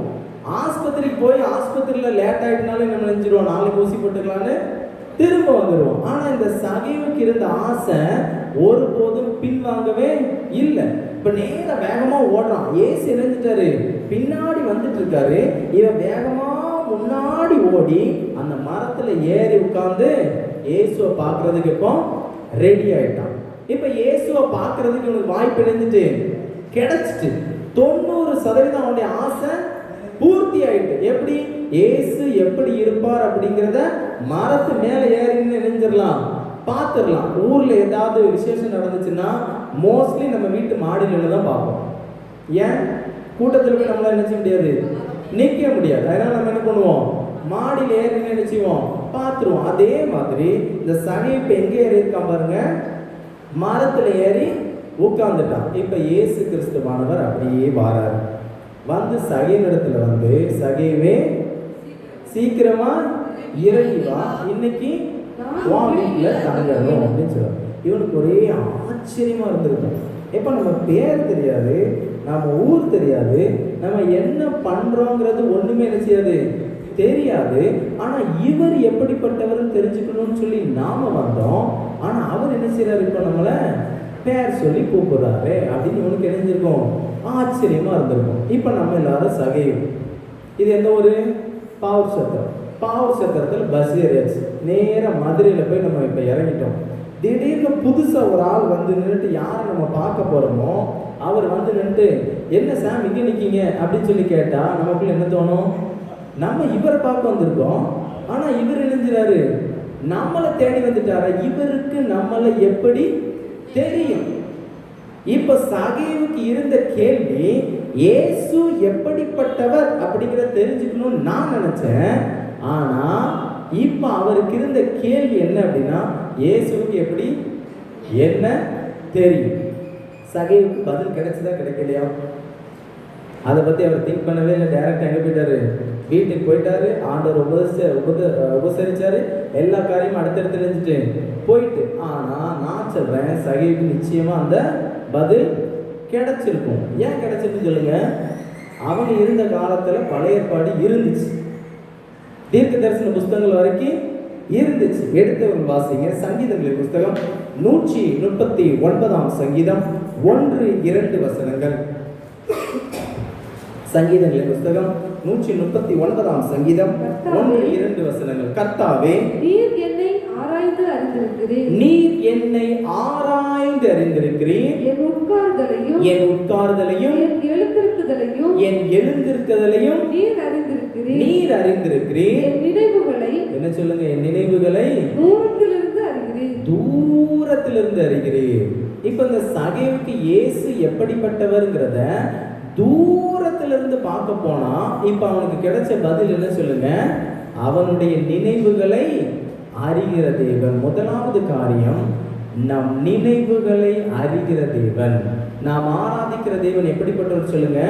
ஆஸ்பத்திரிக்கு போய் ஆஸ்பத்திரியில் லேட் ஆகிட்டுனாலும் நம்ம நினைச்சிடுவோம் நாளைக்கு ஊசி போட்டுக்கலான்னு திரும்ப வந்துடுவோம். ஆனால் இந்த சகைவுக்கு இருந்த ஆசை ஒருபோதும் பின்வாங்கவே இல்லை. இப்போ நேர வேகமாக ஓடுறான், ஏசு இணைஞ்சிட்டாரு, பின்னாடி வந்துட்டு இருக்காரு. இவன் வேகமாக முன்னாடி ஓடி அந்த மரத்தில் ஏறி உட்கார்ந்து இயேசுவை பார்க்கறதுக்கு இப்போ ரெடி ஆயிட்டான். இப்போ இயேசுவை பார்க்கறதுக்கு இவனுக்கு வாய்ப்பு இணைஞ்சிட்டு கிடைச்சிட்டு 90% அவனுடைய ஆசை பூர்த்தி ஆயிட்டு. எப்படி இயேசு எப்படி இருப்பார் அப்படிங்கிறத மரத்து மேல ஏறின்னு நினைஞ்சிடலாம், பார்த்துடலாம். ஊர்ல ஏதாவது விசேஷம் நடந்துச்சுன்னா மோஸ்ட்லி நம்ம வீட்டு மாடியில தான் பார்ப்போம். ஏன் கூட்டத்தில் போய் நம்மளால நினைச்ச முடியாது, நிற்க முடியாது. அதனால நம்ம என்ன பண்ணுவோம், மாடியில் ஏறி நினைச்சுவோம், பார்த்துருவோம். அதே மாதிரி இந்த சகைப்பு எங்க ஏறி இருக்கான் பாருங்க, மரத்துல ஏறி உட்கார்ந்துட்டான். இப்ப இயேசு கிறிஸ்துவானவர் அப்படியே வாராரு. வந்து சகையினிடத்துல வந்து, சகைவே சீக்கிரமா இறங்கி வா, இன்னைக்கு உன் வீட்டுல தங்கணும் அப்படின்னு சொல்லுவாங்க. இவனுக்கு ஒரே ஆச்சரியமா இருந்திருக்கும். இப்ப நம்ம பேர் தெரியாது, நம்ம ஊர் தெரியாது, நம்ம என்ன பண்றோங்கிறது ஒண்ணுமே என்ன செய்யாது தெரியாது. ஆனா இவர் எப்படிப்பட்டவர் தெரிஞ்சுக்கணும்னு சொல்லி நாம வந்தோம். ஆனா அவர் என்ன செய்யறாரு, இப்ப நம்மள பேர் சொல்லி கூப்பிடுறாரு அப்படின்னு இவனுக்கு இணைஞ்சிருக்கும், ஆச்சரியமா இருந்திருக்கும். இப்ப நம்ம எல்லாரும் சகைவு. இது எந்த ஒரு பாவூர் சத்திரம், பாவூர் சத்திரத்தில் பஸ் ஏறியாச்சு, நேர மதுரையில போய் நம்ம இப்ப இறங்கிட்டோம். திடீர்னு புதுசா ஒரு ஆள் வந்து நின்றுட்டு யாரை நம்ம பார்க்க போறோமோ அவர் வந்து நின்றுட்டு என்ன சாம் இங்க நிக்கீங்க அப்படின்னு சொல்லி கேட்டா நமக்குள்ள என்ன தோணும், நம்ம இவரை பார்க்க வந்திருக்கோம். ஆனா இவர் இணைஞ்சிறாரு, நம்மளை தேடி வந்துட்டாரா, இவருக்கு நம்மளை எப்படி தெரியும். இப்ப சகைவுக்கு இருந்த கேள்வி, இயேசு எப்படிப்பட்டவர் அப்படிங்கிறத தெரிஞ்சுக்கணும்னு நான் நினைச்சேன். ஆனா இப்ப அவருக்கு இருந்த கேள்வி என்ன அப்படின்னா, இயேசுவுக்கு எப்படி என்ன தெரியும். சகைவுக்கு பதில் கிடைச்சதா கிடைக்கலையா அதை பத்தி அவர் திங்க் பண்ணவே இல்லை. டைரக்டா எங்க போயிட்டாரு, வீட்டுக்கு போயிட்டாரு. ஆண்டவர் உபசரிச்சாரு, எல்லா காரியமும் அடுத்தடுத்து நினைச்சிட்டு போயிட்டு. ஆனா நான் சொல்றேன், சகைவுக்கு நிச்சயமா அந்த பதில் கிடைச்சிருக்கும். ஏன் கிடைச்சிருக்கு சொல்லுங்க, அவங்க இருந்த காலத்துல பழைய ஏற்பாடு இருந்துச்சு, தீர்க்க தரிசன புஸ்தகங்கள் வரைக்கும் இருந்துச்சு. எடுத்தவங்க வாசிங்க, சங்கீதங்களின் புஸ்தகம் 139 சங்கீதம் 1-2 வசனங்கள். சங்கீதங்களின் புஸ்தகம் 139 சங்கீதம் 1-2 வசனங்கள். கர்த்தாவே, நீர் என்னை ஆராய்ந்து அறிந்திருக்கிறீர், என் உட்கார்தலையும் என் எழுந்திருக்குதலையும் நீர் அறிந்திருக்கிறீர். என் நினைவுகளை என்ன சொல்லுங்க, என் நினைவுகளை தூரத்திலிருந்து அறிகிறீர். இப்ப இந்த சகைவுக்கு இயேசு எப்படிப்பட்டவர்ங்கிறத தூரத்திலிருந்து பார்க்க போனா இப்ப அவனுக்கு கிடைச்ச பதில் என்ன சொல்லுங்க, அவனுடைய நினைவுகளை அறிகிற தேவன். முதலாவது காரியம், நம் நினைவுகளை அறிகிற தேவன். நாம் ஆராதிக்கிற தேவன் எப்படிப்பட்டவர் சொல்லுங்க,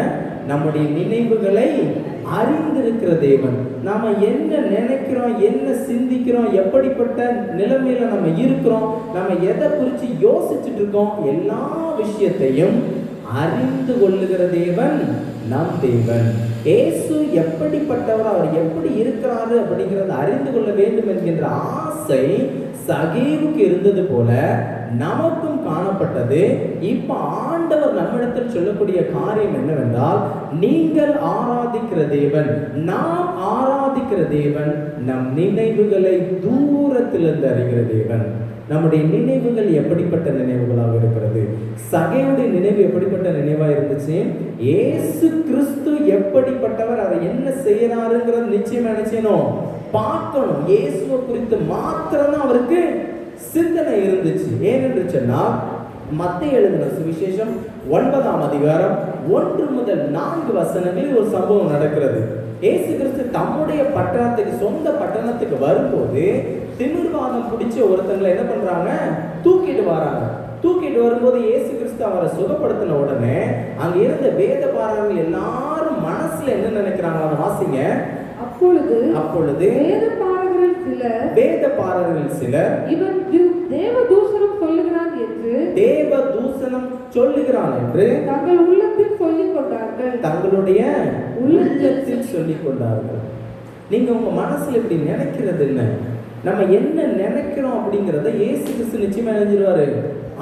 நம்முடைய நினைவுகளை அறிந்திருக்கிற தேவன். நாம என்ன நினைக்கிறோம், என்ன சிந்திக்கிறோம், எப்படிப்பட்ட நிலைமையில நம்ம இருக்கிறோம், நம்ம எதை குறித்து யோசிச்சுட்டு இருக்கோம், எல்லா விஷயத்தையும் அறிந்து கொள்ளுகிற தேவன் நம் தேவன். இயேசு எப்படிப்பட்டவர், அவர் எப்படி இருக்கிறாரு அப்படிங்கிறத அறிந்து கொள்ள வேண்டும் என்கின்ற ஆசை சகேவுக்கு இருந்தது போல நமக்கும் காணப்பட்டது. இப்ப ஆண்டவர் நம்மிடத்தில் சொல்லக்கூடிய காரியம் என்னவென்றால், நீங்கள் ஆராதிக்கிற தேவன், நாம் ஆராதிக்கிற தேவன் நம் நினைவுகளை தூரத்திலிருந்து அறிகிற தேவன். நம்முடைய நினைவுகள் எப்படிப்பட்ட நினைவுகளாக இருக்கிறது? சகையுடைய நினைவு எப்படிப்பட்ட நினைவாக இருந்துச்சு? இயேசு கிறிஸ்து எப்படிப்பட்டவர், அவர் என்ன செய்யறாருங்கிறது நிச்சயமா நினைச்சேனும் பார்க்கணும். இயேசுவை குறித்து மாத்திரம்தான் அவருக்கு சிந்தனை இருந்துச்சு. ஏனென்று சொன்னால், மத்தேயு எழுதின சுவிசேஷம் 9ஆம் அதிகாரம் 1 முதல் 4 வசனங்களில் ஒரு சம்பவம் நடக்கிறது. இயேசு கிறிஸ்து தம்முடைய பட்டணத்துக்கு, சொந்த பட்டணத்துக்கு வரும்போது திமிர்வாதம் பிடிச்ச ஒருத்தங்களை என்ன பண்றாங்க, தூக்கிட்டு வராங்க. தூக்கிட்டு வரும்போது இயேசு கிறிஸ்து அவரை சுகப்படுத்தின உடனே அங்க இருந்த வேத பாரகர்கள் எல்லாரும் மனசுல என்ன நினைக்கிறாங்க, அதை வாசிங்க. அப்பொழுது வேத பாரகர்கள் சிலர் இவன் தேவதூஷணம் சொல்லுகிறான் என்று தங்கள் உள்ளத்தில் சொல்லிக் கொண்டார்கள், தங்களுடைய உள்ளத்தில் சொல்லிக் கொண்டார்கள். நீங்க உங்க மனசுல இப்படி நினைக்கிறது என்ன, நம்ம என்ன நினைக்கிறோம் அப்படிங்கிறத இயேசு கிறிஸ்து நிச்சயமா எழுதிடுவாரு,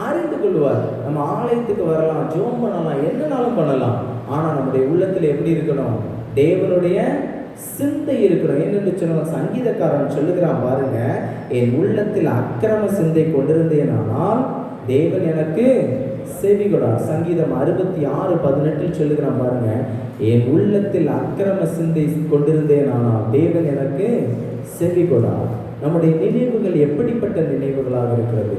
அறிந்து கொள்வார். நம்ம ஆலயத்துக்கு வரலாம், ஜெபம் பண்ணலாம், என்னனாலும் பண்ணலாம். ஆனா நம்முடைய உள்ளத்துல எப்படி இருக்கணும், தேவனுடைய சிந்தை இருக்கணும். என்னென்று சொன்னால், சங்கீதக்காரன் சொல்லுகிறான் பாருங்க, என் உள்ளத்தில் அக்கிரம சிந்தை கொண்டிருந்தேனால் தேவன் எனக்கு செவி கொடார். சங்கீதம் 66:18 சொல்லுகிறான் பாருங்க, என் உள்ளத்தில் அக்கிரம சிந்தை கொண்டிருந்தேனால் தேவன் எனக்கு செவி கொடார். நம்முடைய நினைவுகள் எப்படிப்பட்ட நினைவுகளாக இருக்கிறது?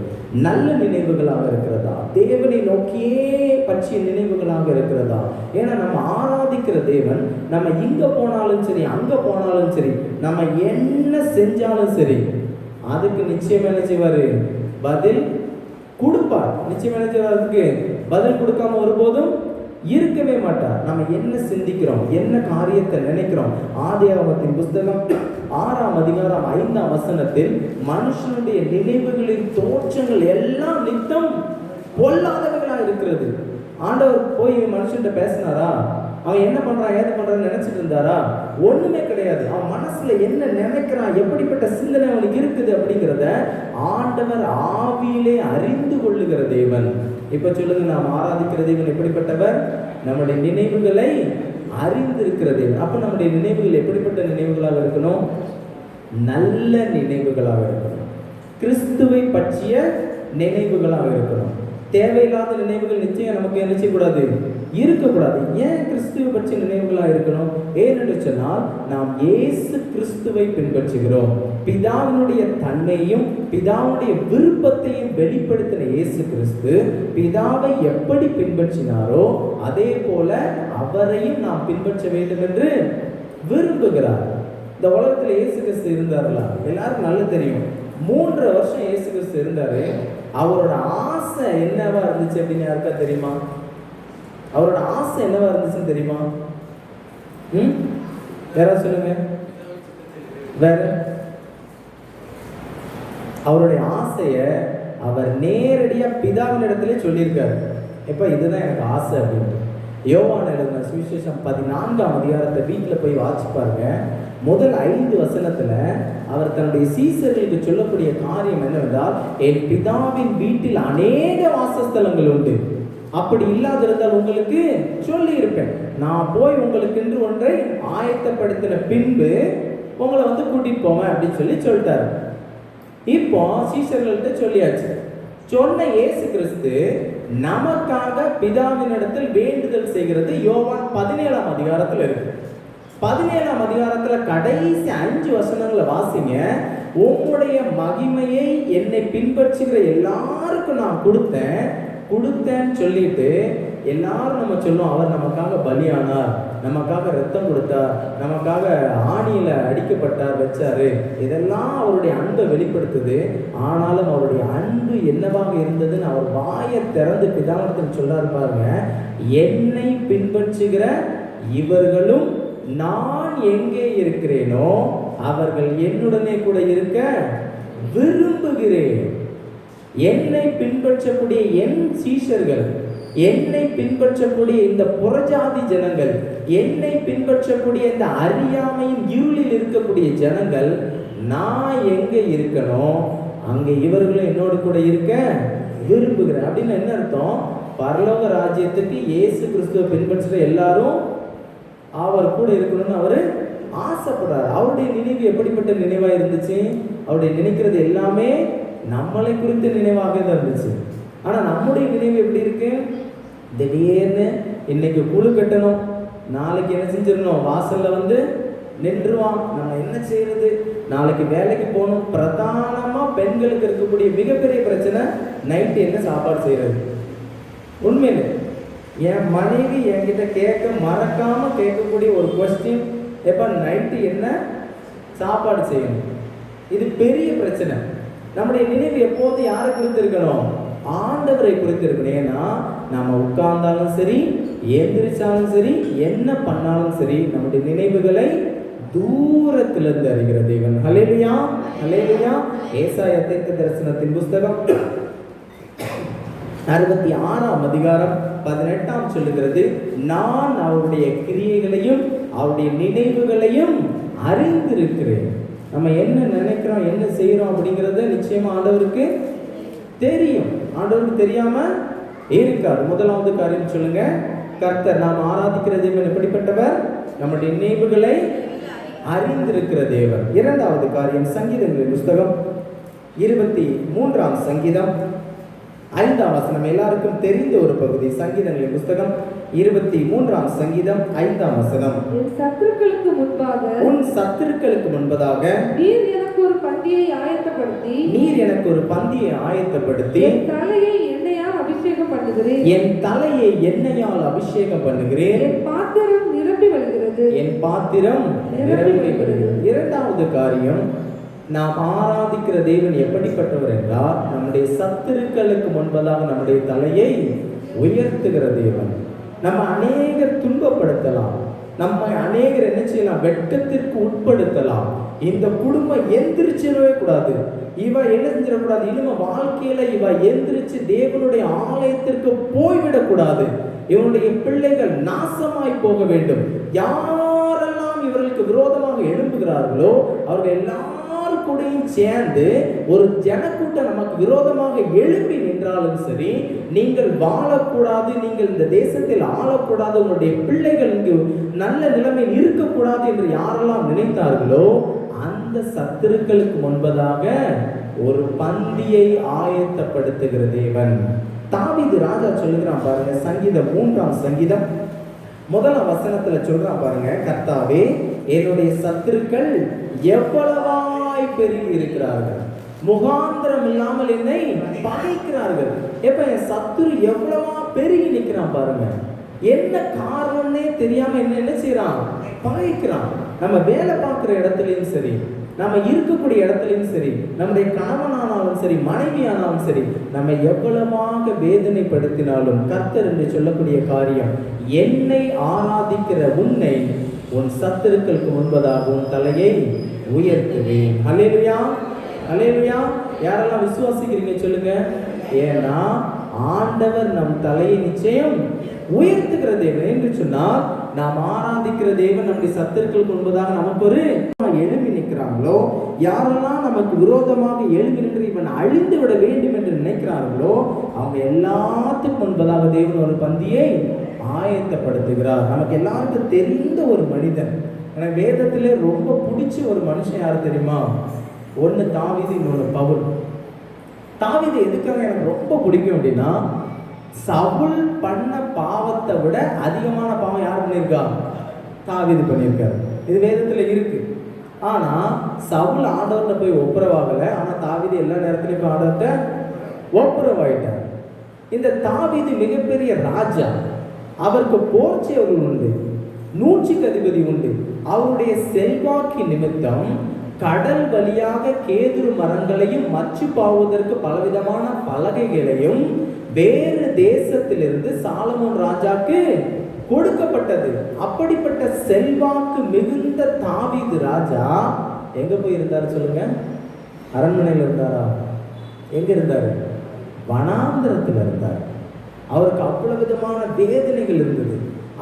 நல்ல நினைவுகளாக இருக்கிறதா? தேவனை நோக்கியே பற்றிய நினைவுகளாக இருக்கிறதா? ஏன்னா நம்ம ஆராதிக்கிற தேவன் நம்ம இங்க போனாலும் சரி, அங்க போனாலும் சரி, நம்ம என்ன செஞ்சாலும் சரி, அதுக்கு நிச்சயம் என்ன செய்வாரு, பதில் கொடுப்பார். நிச்சயம் என்ன செய்வார், அதுக்கு பதில் கொடுக்காம ஒருபோதும் இருக்கவே மாட்டார். நம்ம என்ன சிந்திக்கிறோம், என்ன காரியத்தை நினைக்கிறோம். ஆதியாகமத்தின் புஸ்தகம் 6ஆம் அதிகாரம் 5ஆம் வசனத்தில் மனுஷனுடைய நினைவுகளின் தோற்றங்கள் எல்லாம் நித்தம் பொல்லாதவர்களாக இருக்கிறது. ஆண்டவர் போய் மனுஷன்கிட்ட பேசினாரா? அவன் என்ன பண்றான், ஏது பண்றான்னு நினைச்சிட்டு இருந்தாரா? ஒண்ணுமே கிடையாது. அவன் மனசுல என்ன நினைக்கிறான், எப்படிப்பட்ட சிந்தனை அவனுக்கு இருக்குது அப்படிங்கிறத ஆண்டவர் ஆவியிலே அறிந்து கொள்ளுகிற தேவன். இப்ப சொல்லுங்க, நாம் ஆராதிக்கிற தேவன் எப்படிப்பட்டவர்? நம்முடைய நினைவுகளை அறிந்திருக்கிற தேவன். அப்ப நம்முடைய நினைவுகள் எப்படிப்பட்ட நினைவுகளாக இருக்கணும்? நல்ல நினைவுகளாக இருக்கணும். கிறிஸ்துவை பற்றிய நினைவுகளாக இருக்கணும். தேவையில்லாத நினைவுகள் நிச்சயம் நமக்கு என்ன செய்யக்கூடாது, இருக்கக்கூடாது. ஏன் கிறிஸ்துவை பற்றிய நினைவுகளாக இருக்கணும்? ஏனென்று சொன்னால், நாம் இயேசு கிறிஸ்துவை பின்பற்றுகிறோம். பிதாவினுடைய தன்மையும் பிதாவுடைய விருப்பத்தையும் வெளிப்படுத்தின இயேசு கிறிஸ்து பிதாவை எப்படி பின்பற்றினாரோ அதே போல அவரையும் நாம் பின்பற்ற வேண்டும் என்று விரும்புகிறார். இந்த உலகத்தில் இயேசு கிறிஸ்து இருந்தார்களா? எல்லாருக்கும் நல்லா தெரியும். 3 வருஷம் இயேசு கிறிஸ்து இருந்தாரு. அவரோட ஆசை என்னவா இருந்துச்சு அப்படின்னு யாருக்கா தெரியுமா? அவரோட ஆசை என்னவா இருந்துச்சுன்னு தெரியுமா? வேற சொல்லுங்க. வேற அவருடைய ஆசைய அவர் நேரடியா பிதாவின் இடத்துல சொல்லியிருக்காரு. எப்ப இதுதான் எனக்கு ஆசை அப்படின்னு. யோவான் எழுதின சுவிசேஷம் 14ஆம் அதிகாரத்தை வீட்டில் போய் வாசிச்சு பாருங்க. முதல் 5 வசனத்துல அவர் தன்னுடைய சீசர்களுக்கு சொல்லக்கூடிய காரியம் என்னவென்றால், என் பிதாவின் வீட்டில் அநேக வாசஸ்தலங்கள் உண்டு, அப்படி இல்லாதிருந்தால் உங்களுக்கு சொல்லி இருப்பேன். நான் போய் உங்களுக்கு என்று ஒன்றை ஆயத்தப்படுத்தின பின்பு உங்களை கூட்டிட்டு போவேன் அப்படின்னு சொல்லிட்டாரு. இப்போ சீசர்கள்ட்ட சொல்லியாச்சு. சொன்ன இயேசு கிறிஸ்து நமக்காக பிதாவின் இடத்தில் வேண்டுதல் செய்கிறது யோவான் 17ஆம் அதிகாரத்தில் இருக்கு. 17ஆம் அதிகாரத்துல கடைசி 5 வசனங்களை வாசிங்க. உம்முடைய மகிமையை என்னை பின்பற்றுகிற எல்லாருக்கும் நான் கொடுத்தேன்னு சொல்லிட்டு எல்லாரும் நம்ம சொல்லுவோம், அவர் நமக்காக பலியானார், நமக்காக ரத்தம் கொடுத்தார், நமக்காக ஆணியில அடிக்கப்பட்டார், வச்சாரு. இதெல்லாம் அவருடைய அன்பை வெளிப்படுத்துது. ஆனாலும் அவருடைய அன்பு என்னவாக இருந்ததுன்னு அவர் வாயை திறந்து பிதாவிடத்தில் சொல்றாரு பாருங்க, என்னை பின்பற்றுகிற இவர்களும் நான் எங்கே இருக்கிறேனோ அவர்கள் என்னுடனே கூட இருக்க விரும்புகிறேன். என்னை பின்பற்றக்கூடிய என் சீஷர்கள் என்னை பின்பற்றக்கூடிய இந்த புறஜாதி ஜனங்கள், என்னை பின்பற்றக்கூடிய இந்த அறியாமையின் இருளில் இருக்கக்கூடிய ஜனங்கள், நான் எங்க இருக்கணும் அங்க இவர்களும் என்னோடு கூட இருக்க விரும்புகிறேன். அப்படின்னு என்ன அர்த்தம்? பரலோக ராஜ்யத்துக்கு இயேசு கிறிஸ்துவை பின்பற்ற எல்லாரும் அவர் கூட இருக்கணும்னு அவரு ஆசைப்படுறாரு. அவருடைய நினைவு எப்படிப்பட்ட நினைவா இருந்துச்சு? அவருடைய நினைக்கிறது எல்லாமே நம்மளை குறித்த நினைவாக தான் இருந்துச்சு. ஆனா நம்முடைய நினைவு எப்படி இருக்கு? திடீர்னு இன்னைக்கு குழு கட்டணும், நாளைக்கு என்ன செஞ்சிடணும், வாசல்ல வந்து நின்றுவான், நம்ம என்ன செய்யறது, நாளைக்கு வேலைக்கு போகணும். பிரதானமா பெண்களுக்கு இருக்கக்கூடிய மிகப்பெரிய பிரச்சனை நைட்டு என்ன சாப்பாடு செய்யறது. உண்மையில என் மனைவி என்கிட்ட மறக்காம கேட்கக்கூடிய ஒரு கொஸ்டின், எப்ப நைட்டு என்ன சாப்பாடு செய்யணும். இது பெரிய பிரச்சனை. நம்முடைய நினைவு எப்போது யாரை குறித்து இருக்கணும்? ஆண்டவரை குறித்து இருக்கணும். ஏன்னா நம்ம உட்கார்ந்தாலும் சரி, எந்திரிச்சாலும் சரி, என்ன பண்ணாலும் சரி, நம்முடைய நினைவுகளை தூரத்திலிருந்து அறிகிற தேவன். ஹல்லேலூயா, ஹல்லேலூயா. ஏசாயா தீர்க்க தரிசனத்தின் புஸ்தகம் 66ஆம் அதிகாரம் 18 சொல்லுகிறது, நான் அவருடைய கிரியைகளையும் அவருடைய நினைவுகளையும் அறிந்திருக்கிறேன். நம்ம என்ன நினைக்கிறோம், என்ன செய்யறோம் அப்படிங்கறத நிச்சயமா ஆண்டவருக்கு தெரியும். ஆண்டவருக்கு தெரியாம இருக்காது. முதலாவது காரியம் சொல்லுங்க, கர்த்தர் நாம் ஆராதிக்கிற தேவன் எப்படிப்பட்டவர்? நம்முடைய நினைவுகளை அறிந்திருக்கிற தேவன். இரண்டாவது காரியம், சங்கீதங்களின் புஸ்தகம் 23ஆம் சங்கீதம் 5ஆம் வசனம். எல்லாருக்கும் தெரிந்த ஒரு பகுதி. சங்கீதங்களின் புஸ்தகம் 23ஆம் சங்கீதம் 5ஆம் வசனம். உன் சத்துருக்களுக்கு முன்பதாக நீர் எனக்கு ஒரு பந்தியை ஆயத்தப்படுத்தி என் தலையை எண்ணெயால் அபிஷேகம் பண்ணுகிறேன். என் பாத்திரம் நிரம்பி வழிகிறது. இரண்டாவது காரியம், நாம் ஆராதிக்கிற தேவன் எப்படிப்பட்டவர் என்றால், நம்முடைய சத்துருக்களுக்கு முன்பதாக நம்முடைய தலையை உயர்த்துகிற தேவன். நம்ம அநேகர் துன்பப்படுத்தலாம், நம்ம அநேகர் என்ன செய்யலாம், வெட்கத்திற்கு உட்படுத்தலாம். இந்த குடும்பம் எந்திரிச்சிடவே கூடாது, இவ என்ன செஞ்சிடக்கூடாது, இனிமே வாழ்க்கையில இவ எந்திரிச்சு தேவனுடைய ஆலயத்திற்கு போய்விடக்கூடாது, இவனுடைய பிள்ளைகள் நாசமாய் போக வேண்டும். யாரெல்லாம் இவர்களுக்கு விரோதமாக எழும்புகிறார்களோ அவர்கள் எல்லாரும் கூடயும் சேர்ந்து ஒரு ஜனக்கூட்டம் நமக்கு விரோதமாக எழுப்பி நின்றாலும் சரி, நீங்கள் வாழக்கூடாது, நீங்கள் இந்த தேசத்தில் ஆளக்கூடாது, உங்களுடைய பிள்ளைகள் இங்கு நல்ல நிலைமையில் இருக்கக்கூடாது என்று யாரெல்லாம் நினைத்தார்களோ அந்த சத்துருக்களுக்கு முன்பதாக ஒரு பந்தியை ஆயத்தப்படுத்துகிற தேவன். தாவீது ராஜா சொல்லுகிறான் பாருங்க, சங்கீதம் 3ஆம் சங்கீதம் 1ஆம் வசனத்துல சொல்றான் பாருங்க, கர்த்தாவே என்னுடைய சத்துருக்கள் எவ்வளவாய் பெருகி இருக்கிறார்கள், முகாந்திரம் இல்லாமல் என்னை பகைக்கிறார்கள். எப்ப என் சத்துரு எவ்வளவா பெருகி நிற்கிறான் பாருங்க. என்ன காரணம்னே தெரியாம என்ன செய்யறான், பகைக்கிறான். நம்ம வேலை பார்க்குற இடத்துலையும் சரி, நம்ம இருக்கக்கூடிய இடத்துலையும் சரி, நம்முடைய கணவனானாலும் சரி, மனைவி ஆனாலும் சரி, நம்ம எவ்வளவாக வேதனைப்படுத்தினாலும் கர்த்தர் என்று சொல்லக்கூடிய காரியம், என்னை ஆராதிக்கிற உன்னை உன் சத்துருக்களுக்கு முன்பதாக உன் தலையை உயர்த்துவேன். ஹல்லேலூயா, ஹல்லேலூயா. யாரெல்லாம் விசுவாசிக்கிறீங்க சொல்லுங்க. ஏன்னா ஆண்டவர் நம் தலையை நிச்சயம் உயர்த்துகிற தேவன் என்று சொன்னால், நாம் ஆராதிக்கிற தேவன் நம்முடைய சத்துருக்களுக்கு முன்பதாக நமக்கு ஒரு எழுப்பி நிற்கிறாங்களோ, யாரெல்லாம் நமக்கு விரோதமாக எழுப்பி நின்று இவன் அழிந்து விட வேண்டும் என்று நினைக்கிறார்களோ அவங்க எல்லாத்துக்கும் முன்பதாக தேவன் ஒரு பந்தியை ஆயத்தப்படுத்துகிறார். நமக்கு எல்லாருக்கும் தெரிந்த ஒரு மனிதன், எனக்கு வேதத்திலே ரொம்ப பிடிச்ச ஒரு மனுஷன் யார் தெரியுமா? ஒன்று தாவீது, இன்னொன்று பவுல். தாவீது எதுக்காக எனக்கு ரொம்ப பிடிக்கும் அப்படின்னா, சவுல் பண்ண பாவத்தை விட அதிகமான பாவம் யார் பண்ணியிருக்கா? தாவீது பண்ணியிருக்காரு. இது வேதத்துல இருக்கு. ஆனா சவுல் ஆண்டவர்கிட்ட போய் ஒப்புரவாகல, ஆனா தாவீது எல்லா நேரத்திலையும் போய் ஆண்டவர்கிட்ட ஒப்புரவாயிட்டார். இந்த தாவீது மிகப்பெரிய ராஜா, அவருக்கு போர்ச்சேவர்கள் உண்டு, 100 அதிபதி உண்டு. அவருடைய செல்வாக்கு நிமித்தம் கடல் வழியாக கேதுரு மரங்களையும் மச்சு பாவதற்கு பலவிதமான பலகைகளையும் வேறு தேசத்திலிருந்து சாலமோன் ராஜாக்கு கொடுக்கப்பட்டது. அப்படிப்பட்ட செல்வாக்கு மிகுந்த தாவீது ராஜா எங்க போய் இருந்தாரு சொல்லுங்க? அரண்மனையில் இருந்தாரா? எங்க இருந்தாரு? வனாந்திரத்தில் இருந்தார். அவருக்கு அவ்வளவு விதமான வேதனைகள் இருந்தது,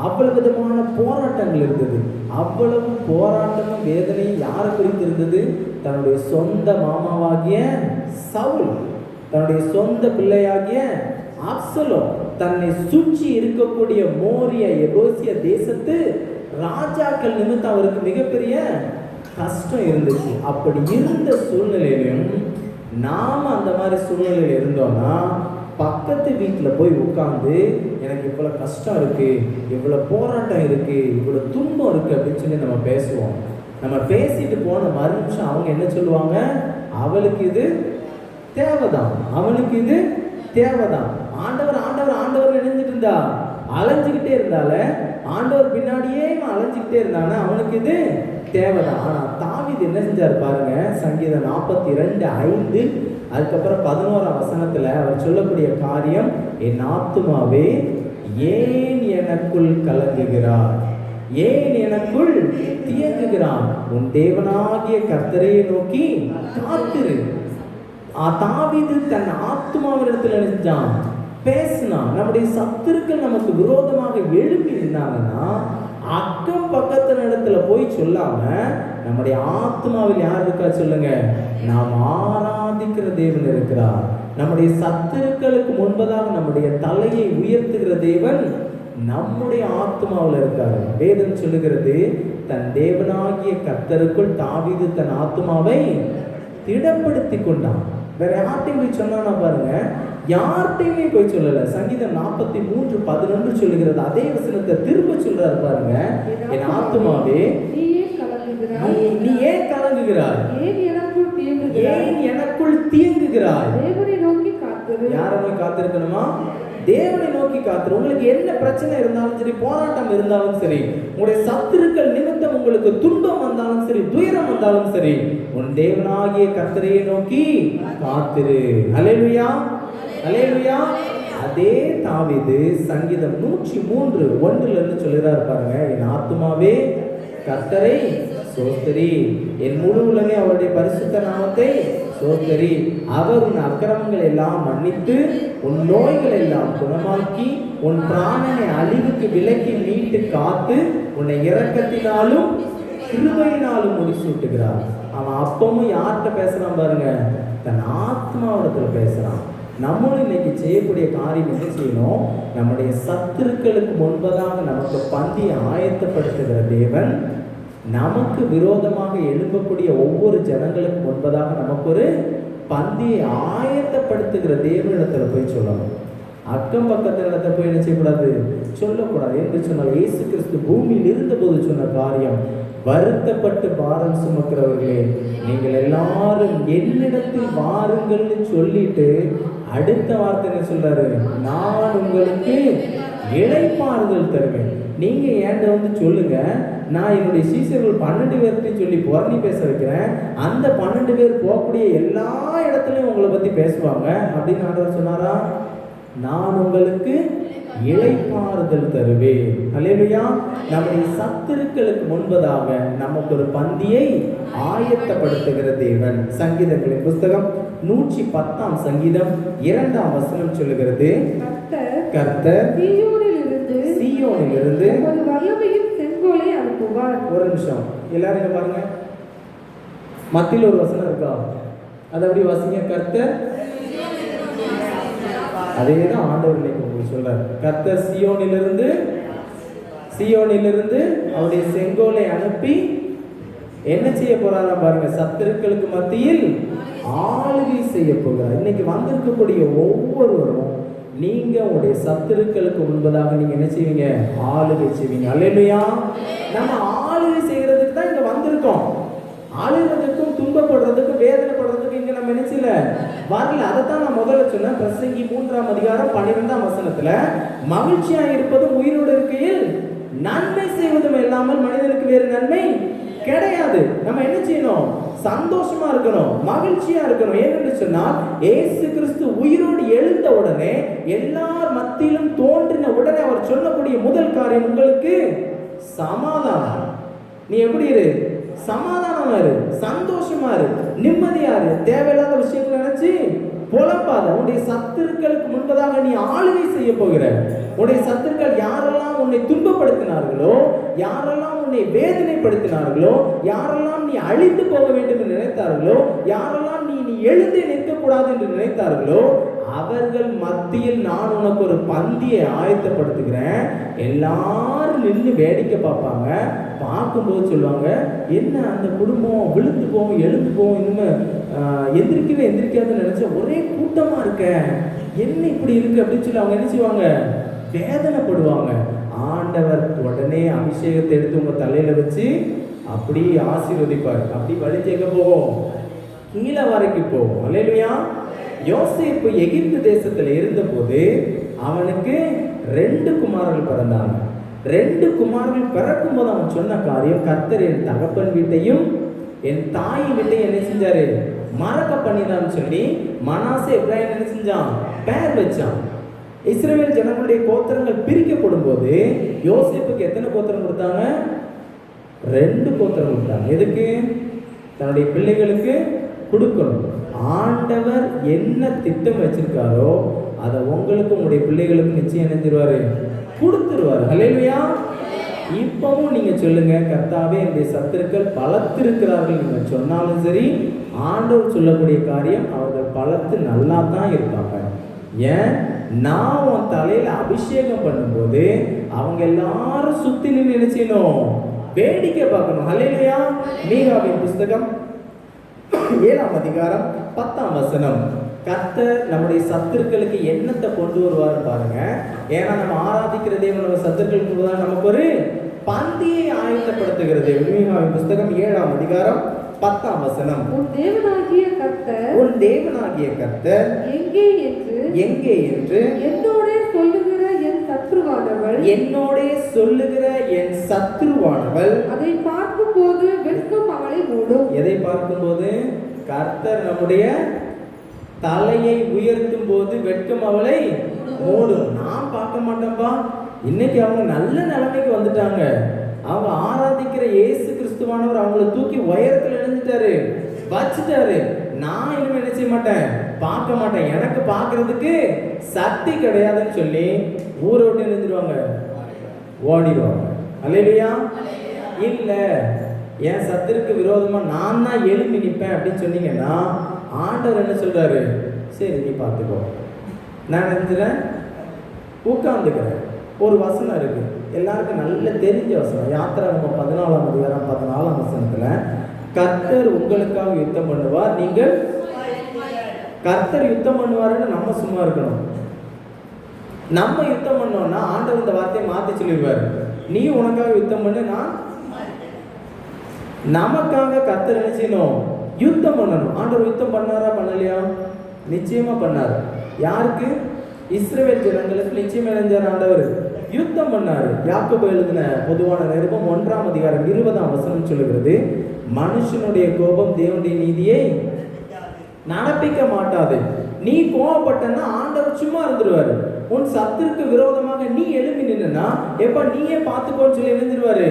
அவ்வளவு விதமான போராட்டங்கள் இருந்தது. அவ்வளவு போராட்டமும் வேதனையும் யாரை குறித்து இருந்தது? தன்னுடைய சொந்த மாமாவாகிய சவுல், தன்னுடைய சொந்த பிள்ளையாகிய அப்சலோம், தன்னை சுற்றி இருக்கக்கூடிய மோரிய எபோசிய தேசத்து ராஜாக்கள் நிமித்தம் அவருக்கு மிகப்பெரிய கஷ்டம் இருந்துச்சு. அப்படி இருந்த சூழ்நிலையிலும் நாம அந்த மாதிரி சூழ்நிலையில் இருந்தோம்னா பக்கத்து வீட்டில் போய் உட்காந்து எனக்கு இவ்வளோ கஷ்டம் இருக்குது, இவ்வளோ போராட்டம் இருக்குது, இவ்வளோ துன்பம் இருக்குது அப்படின்னு சொல்லி நம்ம பேசுவோம். நம்ம பேசிட்டு போன மறுநிமிஷம் அவங்க என்ன சொல்லுவாங்க? அவளுக்கு இது தேவைதான், அவனுக்கு இது தேவைதான். ஆண்டவர் ஆண்டவர் ஆண்டவர் நினைஞ்சிட்டு இருந்தா, அலைஞ்சிக்கிட்டே இருந்தால ஆண்டவர் பின்னாடியே அலைஞ்சிக்கிட்டே இருந்தானா அவனுக்கு இது தேவைதான். ஆனால் தாவீது என்ன செஞ்சார் பாருங்க, சங்கீதம் 42:5 அதுக்கப்புறம் 11ஆம் வசனத்துல அவர் சொல்லக்கூடிய காரியம், என் ஆத்துமாவே ஏன் எனக்குள் கலங்குகிறார், ஏன் எனக்குள் தியங்குகிறான், உன் தேவனாகிய கர்த்தரை நோக்கி காத்திரு. தாவீது தன் ஆத்துமாவிடத்தில் நினைச்சான், பேசினான். நம்முடைய சத்துருக்கள் நமக்கு விரோதமாக எழுப்பி நின்றாங்கன்னா அக்கம் பக்கத்து இடத்துல போய் சொல்லாம நம்முடைய ஆத்மாவில் யார் இருக்கா சொல்லுங்க? நாம் ஆராதிக்கிற தேவன் இருக்கிறார். நம்முடைய சத்துருக்களுக்கு முன்பதாக நம்முடைய தலையை உயர்த்துகிற தேவன் நம்முடைய ஆத்மாவில் இருக்காரு. வேதம் சொல்லுகிறது, தன் தேவனாகிய கர்த்தருக்குள் தாவீது தன் ஆத்மாவை திடப்படுத்தி கொண்டான். வேற யார்ட்டையும் போய் சொன்னானா பாருங்க, யார்கிட்டையுமே போய் சொல்லல. சங்கீதம் 43:11 சொல்லுகிறது. அதே வசனத்தை திரும்ப சொல்றாரு பாருங்க, என் ஆத்துமாவே நீ ஏன் கலங்குகிறாய், ஏன் எனக்குள் தியங்குகிறாய். தேவனை நோக்கி காத்திரு. யாரை நோக்கி காத்திருக்கணுமா? தேவனை நோக்கி காத்திரு. உங்களுக்கு என்ன பிரச்சனை இருந்தாலும் சரி, போராட்டம் இருந்தாலும் சரி, உங்களுடைய சத்துருக்கள் நிமித்தம் உங்களுக்கு துன்பம் வந்தாலும் சரி, துயரம் வந்தாலும் சரி, உன் தேவனாகிய கர்த்தரையை நோக்கி காத்திரு. அல்லேலூயா, அல்லேலூயா. அதே தாவீது சங்கீதம் 103:1 சொல்லுறாரு பாருங்க, என் ஆத்துமாவே கர்த்தரை சோஸ்தரி, என் முழு உலகே அவருடைய பரிசுத்த நாமத்தை சோஸ்தரி. அவர் உன் அக்கிரமங்களை எல்லாம் மன்னித்து உன் நோய்களை எல்லாம் குணமாக்கி உன் பிராணனை அழிவுக்கு விலக்கி மீட்டு காத்து உன்னை இரக்கத்தினாலும் கிருபையினாலும் முடிசூட்டுகிறார். அவன் அப்பவும் யார்கிட்ட பேசுறான் பாருங்க, தன் ஆத்மாவிடத்துல பேசுறான். நம்மளும் இன்னைக்கு செய்யக்கூடிய காரியம் என்ன செய்யணும்? நம்முடைய சத்துருக்களுக்கு முன்பதாக நமக்கு பந்தியை ஆயத்தப்படுத்துகிற தேவன் நமக்கு விரோதமாக எழும்பக்கூடிய ஒவ்வொரு ஜனங்களுக்கு முன்பதாக நமக்கு ஒரு பந்தியை ஆயத்தப்படுத்துகிற தேவனிடத்துல போய் சொல்லணும். அக்கம் பக்கத்து இடத்துல போய் என்ன செய்யக்கூடாது? சொல்லக்கூடாது. என்று சொன்னால் இயேசு கிறிஸ்து பூமியில் இருந்தபோது சொன்ன காரியம், வருத்தப்பட்டு பாரம் சுமக்கிறவர்களே நீங்கள் எல்லாரும் என்னிடத்தில் வாருங்கள்னு சொல்லிட்டு அடுத்த வார்த்தை என்ன சொல்றாரு? நான் உங்களுக்கு இளைப்பாறுதல் தருவேன். நீங்க என்கிட்ட வந்து சொல்லுங்க, நான் என்னுடைய சீசர்கள் 12 பேர்கிட்டையும் சொல்லி புரணி பேச வைக்கிறேன். அந்த 12 பேர் போகக்கூடிய எல்லா இடத்துலையும் உங்களை பத்தி பேசுவாங்க அப்படின்னு ஆண்டவர் சொன்னாரா? நான் உங்களுக்கு இளைப்பாறுதல் தருவேன். அல்லேலூயா. நம்முடைய சத்துருக்களுக்கு முன்பதாக நமக்கு ஒரு பந்தியை ஆயத்தப்படுத்துகிற தேவன். சங்கீதங்களின் புஸ்தகம் 110ஆம் சங்கீதம் 2ஆம் வசனம் சொல்லுகிறது, கர்த்தர் சீயோனிலிருந்து ஒரு வல்லமையின் செங்கோலை அனுப்புவார். ஒரு நிமிஷம் எல்லாரும் இங்க பாருங்க, மத்தியில் ஒரு வசனம் இருக்கா? அதை அப்படி வாசிங்க. கர்த்தர், அதேதான் ஆண்டவர் இன்னைக்கு உங்களுக்கு சொல்றாரு. கர்த்தர் சீயோனிலிருந்து அவருடைய செங்கோலை அனுப்பி என்ன செய்ய போறாரா பாருங்க? சத்துருக்களுக்கு மத்தியில் ஆளுகை செய்ய போகிறார். இன்னைக்கு வந்திருக்கக்கூடிய ஒவ்வொருவரும் நீங்க உங்களுடைய சத்துருக்களுக்கு முன்பதாக நீங்க என்ன செய்வீங்க? ஆளுகை செய்வீங்க. அல்லேலூயா. நம்ம ஆளுகை செய்யறதுக்கு தான் இங்க வந்திருக்கோம். ஆளுகிறதுக்கும் துன்பப்படுறதுக்கும் வேதனைப்படுறதுக்கும் இங்க நம்ம என்ன செய்யல வரல. அதைத்தான் நான் முதல்ல சொன்னேன். பிரசங்கி 3ஆம் அதிகாரம் 12ஆம் வசனத்துல, மகிழ்ச்சியா இருப்பதும் உயிரோடு இருக்கையில் நன்மை செய்வதும் இல்லாமல் மனிதனுக்கு வேறு நன்மை கிடையாது. நம்ம என்ன செய்யணும்? சந்தோஷமா இருக்கணும், மகிழ்ச்சியா இருக்கணும். ஏன்னு சொன்னால் இயேசு கிறிஸ்து உயிரோடு எழுந்த உடனே, எல்லார் மத்தியிலும் தோன்றின உடனே அவர் சொல்லக்கூடிய முதல் காரியம், உங்களுக்கு சமாதானம். நீ எப்படி இரு? சமாதானமா இரு, சந்தோஷமா இரு, நிம்மதியா இரு. தேவையில்லாத விஷயங்களை நினைச்சு புலம்பாத. உன்னுடைய சத்துருக்களுக்கு முன்பதாக நீ ஆளுகை செய்ய போகிற. உன்னுடைய சத்துருக்கள் யாரெல்லாம் உன்னை துன்பப்படுத்தினார்களோ, யாரெல்லாம் உன்னை வேதனைப்படுத்தினார்களோ, யாரெல்லாம் நீ அழிந்து போக வேண்டும் என்று நினைத்தார்களோ, யாரெல்லாம் நீ எழுந்து நிற்கக்கூடாது என்று நினைத்தார்களோ, அவர்கள் மத்தியில் நான் உனக்கு ஒரு பந்தியை ஆயத்தப்படுத்துகிறேன். எல்லாரும் நின்று வேடிக்கை பார்ப்பாங்க. பார்க்கும்போது சொல்லுவாங்க, என்ன அந்த குடும்பம் விழுந்து போகும், எழுந்து போகும், இனிமே எந்திரிக்காதுன்னு நினைச்ச ஒரே கூட்டமா இருக்க, என்ன இப்படி இருக்கு அப்படின்னு சொல்லி அவங்க என்ன செய்வாங்க, வேதனைப்படுவாங்க. ஆண்டவர் உடனே அபிஷேகத்தை எடுத்து உங்க தலையில வச்சு அப்படி ஆசீர்வதிப்பார். அப்படி வலிச்சு எங்க போகும், கீழே வரைக்கும் போகும். அல்லேலூயா. யோசேப்பு எகிப்து தேசத்துல இருந்தபோது அவனுக்கு 2 குமாரர்கள் பிறந்தாங்க. 2 குமாரர்கள் பிறக்கும் போது அவன் சொன்ன காரியம், கர்த்தர் என் தகப்பன் வீட்டையும் என் தாய் வீட்டையும் என்ன செஞ்சாரு, மறக்க பண்ணினான்னு சொல்லி மனாசே எப்ராயிம் என்ன செஞ்சான், பெயர் வச்சான். இஸ்ரவேல் ஜனங்களுடைய கோத்திரங்கள் பிரிக்கப்படும் போது யோசேப்புக்கு எத்தனை கோத்திரம் கொடுத்தாங்க, 2 கோத்திரம் கொடுத்தாங்க. எதுக்கு, தன்னுடைய பிள்ளைகளுக்கு கொடுக்கணும். ஆண்டவர் என்ன திட்டம் வச்சிருக்காரோ அதை உங்களுக்கு உங்களுடைய பிள்ளைகளுக்கு நிச்சயம் நினைச்சிருவாரு, கொடுத்துருவாரு. அல்லேலூயா. இப்பவும் நீங்க சொல்லுங்க, கர்த்தாவே என்னுடைய சத்துருக்கள் பலத்திருக்கிறார்கள் நீங்க சொன்னாலும் சரி, ஆண்டவர் சொல்லக்கூடிய காரியம் அவர்கள் பலத்து நல்லா தான் இருப்பாங்க. ஏன், நான் உன் தலையில அபிஷேகம் பண்ணும்போது அவங்க எல்லாரும் சுத்தி நின்று என்ன செய்யணும், வேடிக்கை பார்க்கணும். அல்லேலூயா. மீகாவின் புஸ்தகம் 7ஆம் அதிகாரம் 10ஆம் வசனம். கர்த்தர் நம்முடைய சத்துருக்களுக்கு என்னத்தை கொண்டு வருவார் பாருங்க. ஏன்னா நம்ம ஆராதிக்கிற தேவன் நம்ம சத்துருக்களுக்கு தான் நமக்கு ஒரு பந்தியை ஆயத்தப்படுத்துகிறது. மீகாவின் புஸ்தகம் 7ஆம் அதிகாரம் 10ஆம் வசனம். உன் தேவனாகிய கர்த்தர் எங்கே என்று என்னோட சொல்லுகிற என் சத்ருவானவள் அதை பார்க்கும்போது வெட்கம் அவளை மூடும். எதை பார்க்கும்போது, கர்த்தர் நம்முடைய தலையை உயர்த்தும் போது வெட்கம் அவளை மூடும். நான் பார்க்க மாட்டேன்பா. இன்னைக்கு அவங்க நல்ல நிலைமைக்கு வந்துட்டாங்க. அவங்க ஆராதிக்கிற இயேசு கிறிஸ்துவானவர் அவங்களை தூக்கி உயரத்தில் எழுந்துட்டாரு, வச்சுட்டாரு. நான் இனிமே என்ன செய்ய மாட்டேன், பார்க்க மாட்டேன். எனக்கு பார்க்கறதுக்கு சக்தி கிடையாதுன்னு சொல்லி ஊரை விட்டு எழுந்துருவாங்க, ஓடிடுவாங்க. அல்லேலூயா. இல்ல, என் சத்துருக்கு விரோதமா நான் தான் எழுப்பி நிற்பேன் அப்படின்னு சொன்னீங்கன்னா ஆண்டவர் என்ன சொல்றாரு, சரி நீ பார்த்துக்கோ, நான் நினைக்கிறேன் உட்கார்ந்துக்கிறேன். ஒரு வசனம் இருக்கு, எல்லாருக்கும் நல்ல தெரிஞ்ச வசனம். யாத்திராகமம் 14ஆம் அதிகாரம் 14ஆம் வசனத்துல, கர்த்தர் உங்களுக்காக யுத்தம் பண்ணுவார், நீங்கள் கர்த்தர் யுத்தம் பண்ணுவாருன்னு நம்ம சும்மா இருக்கணும். நம்ம யுத்தம் பண்ணோம்னா ஆண்டவர் இந்த வார்த்தையை மாற்றி சொல்லிடுவார், நீ உனக்காக யுத்தம் பண்ணு, நான் நமக்காக கர்த்தர் என்ன செய்யணும், யுத்தம் பண்ணணும். ஆண்டவர் யுத்தம் பண்ணாரா பண்ணலையா, நிச்சயமா பண்ணாரு. யாருக்கு, இஸ்ரவேல் ஜனங்களுக்கு நிச்சயம் இணைஞ்சார், ஆண்டவர் யுத்தம் பண்ணாரு. யாக்கோபு எழுதின பொதுவான நிருபம் 1ஆம் அதிகாரம் 20ஆம் வசனம் சொல்லுகிறது, மனுஷனுடைய கோபம் தேவனுடைய நீதியை நடப்பிக்க மாட்டாது. நீ கோபப்பட்டன்னா ஆண்டவர் சும்மா இருந்துருவாரு. உன் சத்துருக்கு விரோதமாக நீ எழுப்பி நின்னா எப்ப நீயே பார்த்துக்கோன்னு சொல்லி எழுந்துருவாரு,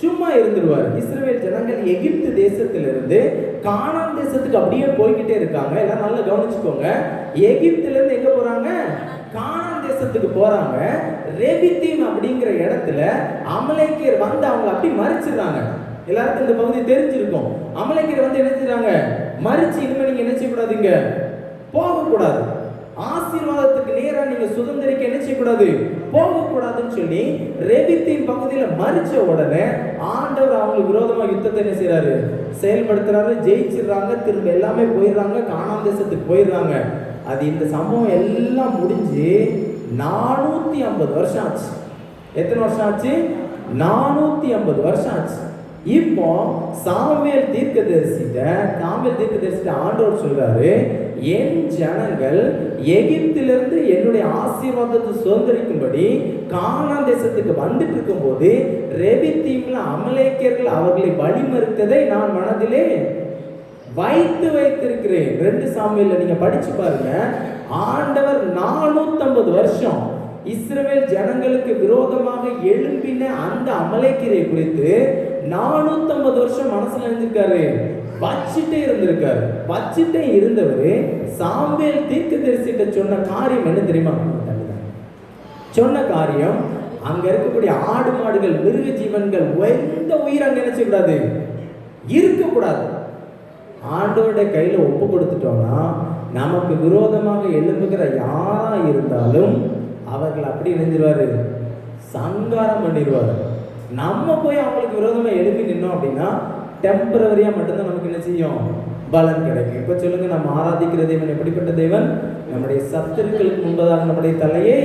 சும்மா இருந்துருவாரு. இஸ்ரவேல் ஜனங்கள் எகிப்து தேசத்திலிருந்து கானான் தேசத்துக்கு அப்படியே போய்கிட்டே இருக்காங்க. எல்லாம் நல்லா கவனிச்சுக்கோங்க. எகிப்துல இருந்து எங்க போறாங்க, கானான் தேசத்துக்கு போறாங்க. ரெபிதீம் அப்படிங்கிற இடத்துல அமலேக்கியர் வந்து அவங்க அப்படி மறிச்சிடுறாங்க. எல்லாருக்கும் இந்த பகுதி தெரிஞ்சிருக்கும். அமலேக்கியர் வந்து என்ன செய்றாங்க, மறிச்சு இனிமே நீங்க என்ன செய்யக்கூடாதுங்க, போகக்கூடாது, ஆசீர்வாதத்துக்கு நேரா நீங்க சுதந்திரிக்க என்ன செய்யக்கூடாது, போகக்கூடாதுன்னு சொல்லி ரெபிதீம் பகுதியில மறிச்ச உடனே ஆண்டவர் அவங்களுக்கு விரோதமா யுத்தத்தை என்ன செய்யறாரு, செயல்படுத்துறாரு. ஜெயிச்சிடுறாங்க, திரும்ப எல்லாமே போயிடுறாங்க, கானான் தேசத்துக்கு போயிடுறாங்க. அது இந்த சம்பவம் எல்லாம் முடிஞ்சு 450 வருஷம் ஆச்சு. எத்தனை வருஷம் ஆச்சு, 450 வருஷம் ஆச்சு. இப்போ சாமுவேல் தீர்க்கதரிசிட்ட ஆண்டவர் சொல்றாரு, என் ஜனங்கள் எகிப்திலிருந்து என்னுடைய ஆசீர்வாதத்தை சுதந்திரிக்கும்படி கானான் தேசத்துக்கு வந்துட்டு இருக்கும் போது ரெபிதீம்ல அமலேக்கியர்கள் அவர்களை வழிமறித்ததை நான் மனதிலே வைத்திருக்கிறேன். 2 சாமுவேல்ல நீங்க படிச்சு பாருங்க. ஆண்டவர் 450 வருஷம் இஸ்ரவேல் ஜனங்களுக்கு விரோதமாக எழும்பின அந்த அமலேக்கியரை குறித்து 450 வருஷம் மனசுல இருந்திருக்காரு, வச்சுட்டே இருந்திருக்காரு. வச்சுட்டே இருந்தவரு சாமுவேல் தீர்க்கதரிசிட்ட சொன்ன காரியம் என்ன தெரியுமா? சொன்ன காரியம், அங்க இருக்கக்கூடிய ஆடு மாடுகள், மிருக ஜீவன்கள், எந்த உயிர் அங்க நினைச்ச கூடாது, இருக்கக்கூடாது. ஆண்டோட கையில ஒப்பு கொடுத்துட்டோம்னா நமக்கு விரோதமாக எழும்புகிற யாரா இருந்தாலும் அவர்கள் அப்படி நினைஞ்சிருவாரு, சங்காரம் பண்ணிடுவாரு. நம்ம போய் அவங்களுக்கு விரோதமா எழுப்பி நின்னோம் அப்படின்னா டெம்பரவரியா மட்டும்தான் நமக்கு என்ன செய்யும், பலன் கிடைக்கும். இப்ப சொல்லுங்க, நம்ம ஆராதிக்கிற தேவன் எப்படிப்பட்ட தேவன்? நம்முடைய சத்துருக்களுக்கு முன்பதாக நம்முடைய தலையை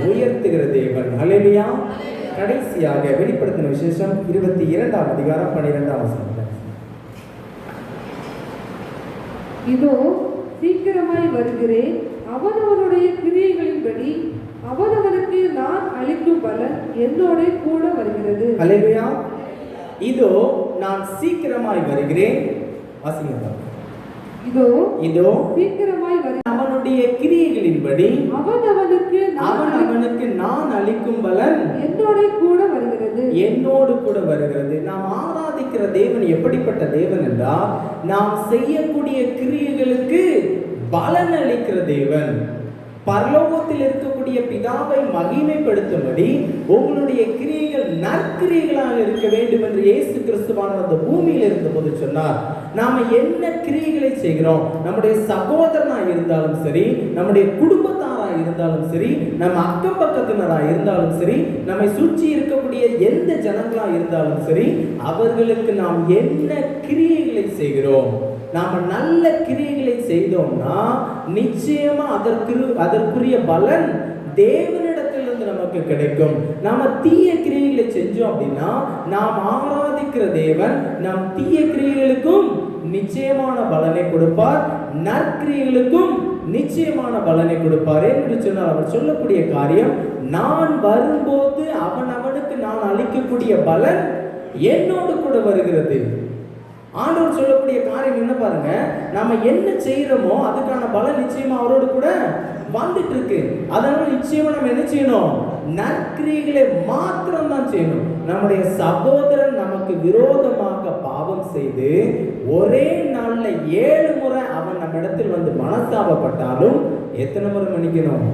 உயர்த்துகிற தேவன். ஹல்லேலூயா. கடைசியாக வெளிப்படுத்தின விசேஷம் 22ஆம் அதிகாரம் 12ஆம் வசனம். இதோ சீக்கிரமாய் வருகிறேன், அவனவனுடைய கிரியைகளின்படி அவனவனுக்கு நான் அளிக்கும் பலன் என்னோட கூட வருகிறது. ஹல்லேலூயா. இதோ நான் சீக்கிரமாய் வருகிறேன். வாசிங்க. இதோ இதோ சீக்கிரமாய் வருகிறேன், அவனுடைய கிரியைகளின்படி அவனவனுக்கு நான் அளிக்கும் பலன் என்னோட கூட வருகிறது, என்னோடு கூட வருகிறது. நாம் ஆராதிக்கிற தேவன் எப்படிப்பட்ட தேவன் என்றால், நாம் செய்யக்கூடிய கிரியைகளுக்கு பலன் அளிக்கிற தேவன். பரலோகத்தில் இருக்கக்கூடிய பிதாவை மகிமைப்படுத்தும்படி உங்களுடைய கிரியைகள் நற்கிரியைகளாக இருக்க வேண்டும் என்று இயேசு கிறிஸ்துவானவர் அந்த பூமியில் இருந்தபோது சொன்னார். நாம என்ன கிரியைகளை செய்கிறோம், நம்முடைய சகோதரனா இருந்தாலும் சரி, நம்முடைய குடும்பத்தாரா இருந்தாலும் சரி, நம்ம அக்கம் பக்கத்தினரா இருந்தாலும் சரி, நம்மை சுற்றி இருக்கக்கூடிய எந்த ஜனங்களா இருந்தாலும் சரி, அவர்களுக்கு நாம் என்ன கிரியைகளை செய்கிறோம். நாம நல்ல கிரியைகளை செய்தோம்னா நிச்சயமா அதற்குரிய பலன் தேவனிடத்திலிருந்து நமக்கு கிடைக்கும். நாம தீய கிரியைகளை செஞ்சோம் அப்படின்னா நாம் ஆராதிக்கிற தேவன் நம் தீய கிரியைகளுக்கும் நிச்சயமான பலனை கொடுப்பார், நற்கிரியைகளுக்கும் நிச்சயமான பலனை கொடுப்பார் என்று சொன்னால், அவர் சொல்லக்கூடிய காரியம், நான் வரும்போது அவனுக்கு நான் அளிக்கக்கூடிய பலன் என்னோடு கூட வருகிறது. ஆண்டவர் சொல்லக்கூடிய காரியம் என்ன பாருங்க, நாம என்ன செய்யறோமோ அதுக்கான பலன் நிச்சயமா அவரோடு கூட வந்துட்டு இருக்கு. அதனால நிச்சயமா நம்ம என்ன செய்யணும், நற்கிரியைகளை மாத்திரம் தான் செய்யணும். நம்முடைய சகோதரன் நமக்கு விரோதமாக பாவம் செய்து ஒரே நாள்ல 7 முறை அவன் நம்ம இடத்தில் வந்து மனஸ்தாபப்பட்டாலும் எத்தனை முறை மன்னிக்கணும்?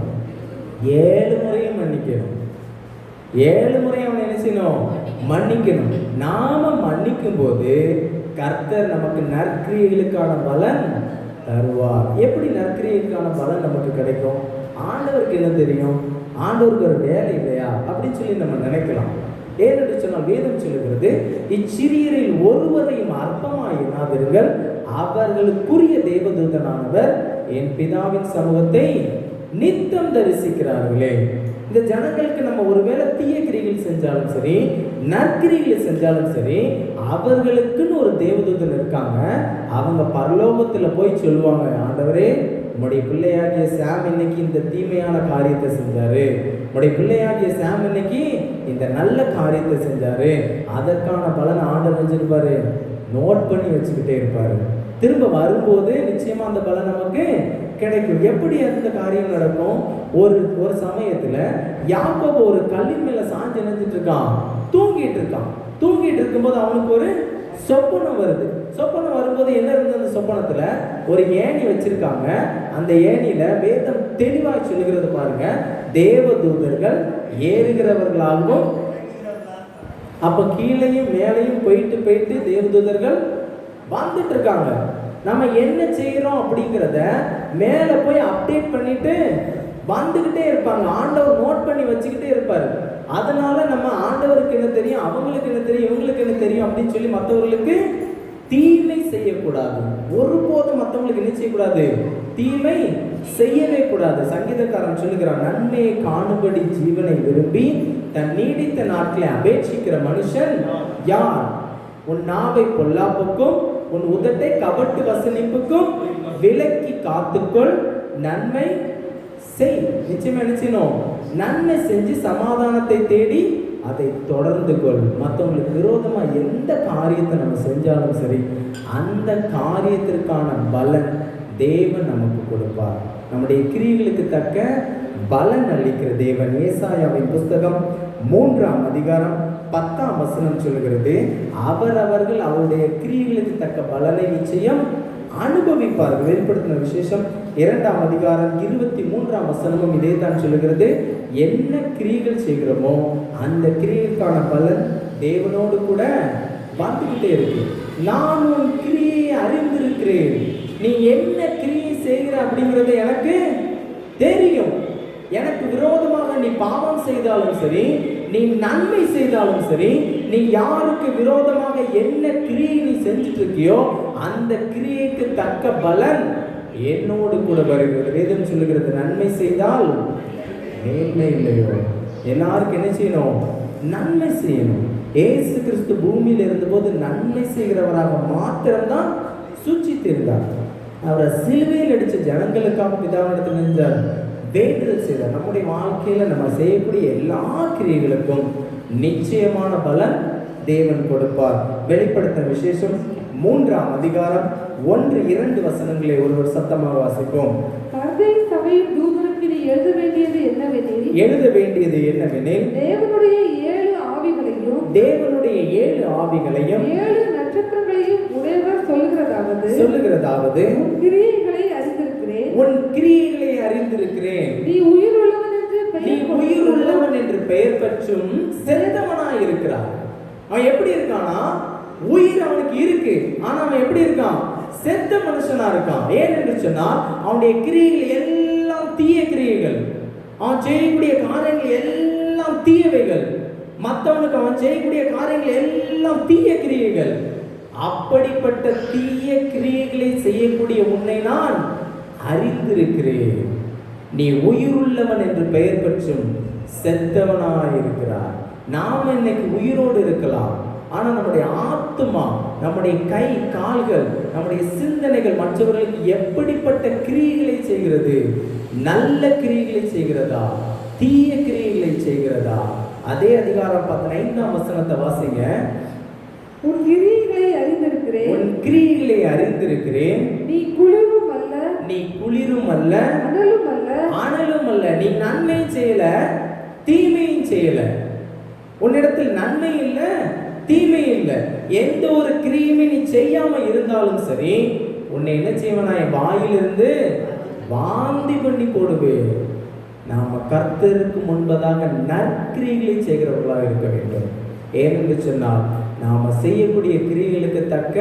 7 முறையும் மன்னிக்கணும். 7 முறை அவனை என்ன செய்யணும், மன்னிக்கணும். நாம மன்னிக்கும் போது கர்த்தர் நமக்கு நற்கிரியைகளுக்கான பலன் தருவார். எப்படி நற்கிரியைக்கான பலன் நமக்கு கிடைக்கும்? ஆண்டவருக்கு என்ன தெரியும், ஆண்டவருக்கு ஒரு வேலை இல்லையா அப்படின்னு சொல்லி நம்ம நினைக்கலாம். ஏனென்று சொன்னால் வேதம் சொல்லுகிறது, இச்சிறியரில் ஒருவரையும் அற்பமாய் எண்ணாதிருங்கள், அவர்களுக்குரிய தேவதூதனானவர் என் பிதாவின் சமூகத்தை நித்தம் தரிசிக்கிறார்களே. இந்த ஜனங்களுக்கு நம்ம ஒருவேளை தீய கிரிகள் செஞ்சாலும் சரி, நற்கிரிகள் செஞ்சாலும் சரி, அவர்களுக்குன்னு ஒரு தேவதூதன் இருக்காங்க. அவங்க பரலோகத்துல போய் சொல்லுவாங்க, ஆண்டவரே உம்முடைய பிள்ளையாகிய சாம் இன்னைக்கு இந்த தீமையான காரியத்தை செஞ்சாரு, உம்முடைய பிள்ளையாகிய சாம் இன்னைக்கு இந்த நல்ல காரியத்தை செஞ்சாரு. அதற்கான பலன் ஆண்டவர் செஞ்சிருப்பாரு, நோட் பண்ணி வச்சுக்கிட்டே இருப்பாரு. திரும்ப வரும்போது நிச்சயமா அந்த பலன் நமக்கு கிடைக்கும். எப்படி அந்த காரியம் நடக்கும்? ஒரு சமயத்துல யாக்கோபு ஒரு கல்லின் மேல சாஞ்சு நினைச்சிட்டு இருக்கான், தூங்கிட்டு இருக்கான். தூங்கிட்டு இருக்கும்போது அவனுக்கு ஒரு சொப்பனம் வருது. சொப்பனம் வரும்போது என்ன இருந்தது? அந்த சொப்பனத்துல ஒரு ஏணி வச்சிருக்காங்க. அந்த ஏணியில வேதம் தெளிவாக சொல்லுகிறது பாருங்க, தேவதூதர்கள் ஏறுகிறவர்களாகவும், அப்ப கீழையும் மேலையும் போயிட்டு தேவதூதர்கள் வந்துட்டு இருக்காங்க. நம்ம என்ன செய்யறோம் அப்படிங்கிறத மேல போய் அப்டேட் பண்ணிட்டு வந்துகிட்டே இருப்பாங்க. ஆண்டவர் நோட் பண்ணி வச்சுக்கிட்டே இருப்பாரு. அதனால நம்ம ஆண்டவருக்கு என்ன தெரியும், அவங்களுக்கு என்ன தெரியும், இவங்களுக்கு என்ன தெரியும் அப்படின்னு சொல்லி மற்றவர்களுக்கு தீமை செய்யக்கூடாது. ஒருபோதும் மற்றவங்களுக்கு என்ன செய்யக்கூடாது, தீமை செய்யவே கூடாது. சங்கீதக்காரன் சொல்லுகிறான், நன்மையை காணும்படி ஜீவனை விரும்பி தன் நீடித்த நாட்களை அபேட்சிக்கிற மனுஷன் யார்? உன் நாவை பொல்லாப்புக்கும் உன் உதட்டை கபட்டு வசனிப்புக்கும் விலக்கி காத்துக்கொள், நன்மை செய். நிச்சயமா நிச்சயம் நன்மை செஞ்சு சமாதானத்தை தேடி அதை தொடர்ந்து கொள். மற்றவங்களுக்கு விரோதமா எந்த காரியத்தை நம்ம செஞ்சாலும் சரி, அந்த காரியத்திற்கான பலன் தேவன் நமக்கு கொடுப்பார். நம்முடைய கிரியைகளுக்கு தக்க பலன் அளிக்கிற தேவன். ஏசாயாவின் புஸ்தகம் 3ஆம் அதிகாரம் 10ஆம் வசனம் சொல்கிறது, அவரவர்கள் அவருடைய கிரியைகளுக்கு தக்க பலனை நிச்சயம் அனுபவிப்பார்கள். வெளிப்படுத்தின விசேஷம் 2ஆம் அதிகாரம் 23ஆம் வசனமும் இதே தான் சொல்லுகிறது. என்ன கிரியைகள் செய்கிறோமோ அந்த கிரியைக்கான பலன் தேவனோடு கூட வந்துகிட்டே இருக்கு. நான் உன் கிரியை அறிந்திருக்கிறேன், நீ என்ன கிரியை செய்கிற அப்படிங்கிறது எனக்கு தெரியும். எனக்கு விரோதமாக நீ பாவம் செய்தாலும் சரி, நீ நன்மை செய்தாலும் சரி, நீ யாருக்கு விரோதமாக என்ன கிரியை நீ செஞ்சுட்டு இருக்கியோ அந்த கிரியைக்கு தக்க பலன் என்னோடு கூட வருகிறது. வேதம் சொல்லுகிறது, நன்மை செய்தால் மேன்மை இல்லையோ. எல்லாருக்கும் என்ன செய்யணும்? நன்மை செய்யணும். இயேசு கிறிஸ்து பூமியில் இருந்தபோது நன்மை செய்கிறவராக மாத்திரம்தான் சூச்சித்திருந்தார். அவரை சிலுவையில் அடிச்ச ஜனங்களுக்காக பிதாவிடத்தில் நின்றார், வேண்டுதல் செய்தார். நம்முடைய வாழ்க்கையில நம்ம செய்யக்கூடிய எல்லா கிரியைகளுக்கும் நிச்சயமான பலன் தேவன் கொடுப்பார். வெளிப்படுத்தின விசேஷம் 3ஆம் அதிகாரம் 1-2 வசனங்களை ஒருவர் சத்தமாக வாசிப்போம். சர்தை சபையின் தூதனுக்கு நீ எழுத வேண்டியது என்னவெனில், தேவனுடைய 7 ஆவிகளையும் 7 நட்சத்திரங்களையும் உடையவர் சொல்லுகிறதாவது, உன் கிரியைகளை அறிந்திருக்கிறேன், நீ உயிருள்ளவன் என்று பெயர் பெற்றும் செத்தவனாய் இருக்கிறார். அவன் எப்படி இருக்கானா? உயிர் அவனுக்கு இருக்கு, ஆனா அவன் எப்படி இருக்கான்? செத்த மனுஷனா இருக்கான். ஏன் என்று சொன்னால் அவனுடைய கிரியைகள் எல்லாம் தீய கிரியைகள். அவன் செய்யக்கூடிய காரியங்கள் எல்லாம் தீயவைகள். மற்றவனுக்கு அவன் செய்யக்கூடிய காரியங்கள் எல்லாம் தீய கிரியைகள். அப்படிப்பட்ட தீய கிரியைகளை செய்யக்கூடிய உன்னை நான் அறிந்திருக்கிறேன். நீ உயிருள்ளவன் என்று பெயர் பெற்றும் செத்தவனாய் இருக்கிறார். நாம் இன்னைக்கு உயிரோடு இருக்கலாம், ஆனா நம்முடைய ஆத்துமா, நம்முடைய கை கால்கள், நம்முடைய சிந்தனைகள் மற்றவர்களுக்கு எப்படிப்பட்ட கிரியைகளை செய்கிறது? நல்ல கிரியைகளை செய்கிறதா, தீய கிரியைகளை செய்கிறதா? அதே அதிகாரம் 15ஆம் வசனத்தை வாசிங்க. உன் கிரியைகளை அறிந்திருக்கிறேன், நீ குளிரும் அல்ல அனலும் அல்ல. நீ நன்மையும் செய்யல, தீமையும் செய்யல. உன்னிடத்தில் நன்மை இல்லை, தீமை இல்லை. எந்த ஒரு கிரியையுமே நீ செய்யாம இருந்தாலும் சரி, உன்னை என்ன செய்வனா? என் வாயிலிருந்து வாந்தி பண்ணி போடுவேன். நாம கர்த்தருக்கு முன்பதாக நற்கிரியைகளை செய்கிறவர்களாக இருக்க வேண்டும். ஏனென்று சொன்னால் நாம செய்யக்கூடிய கிரியைகளுக்கு தக்க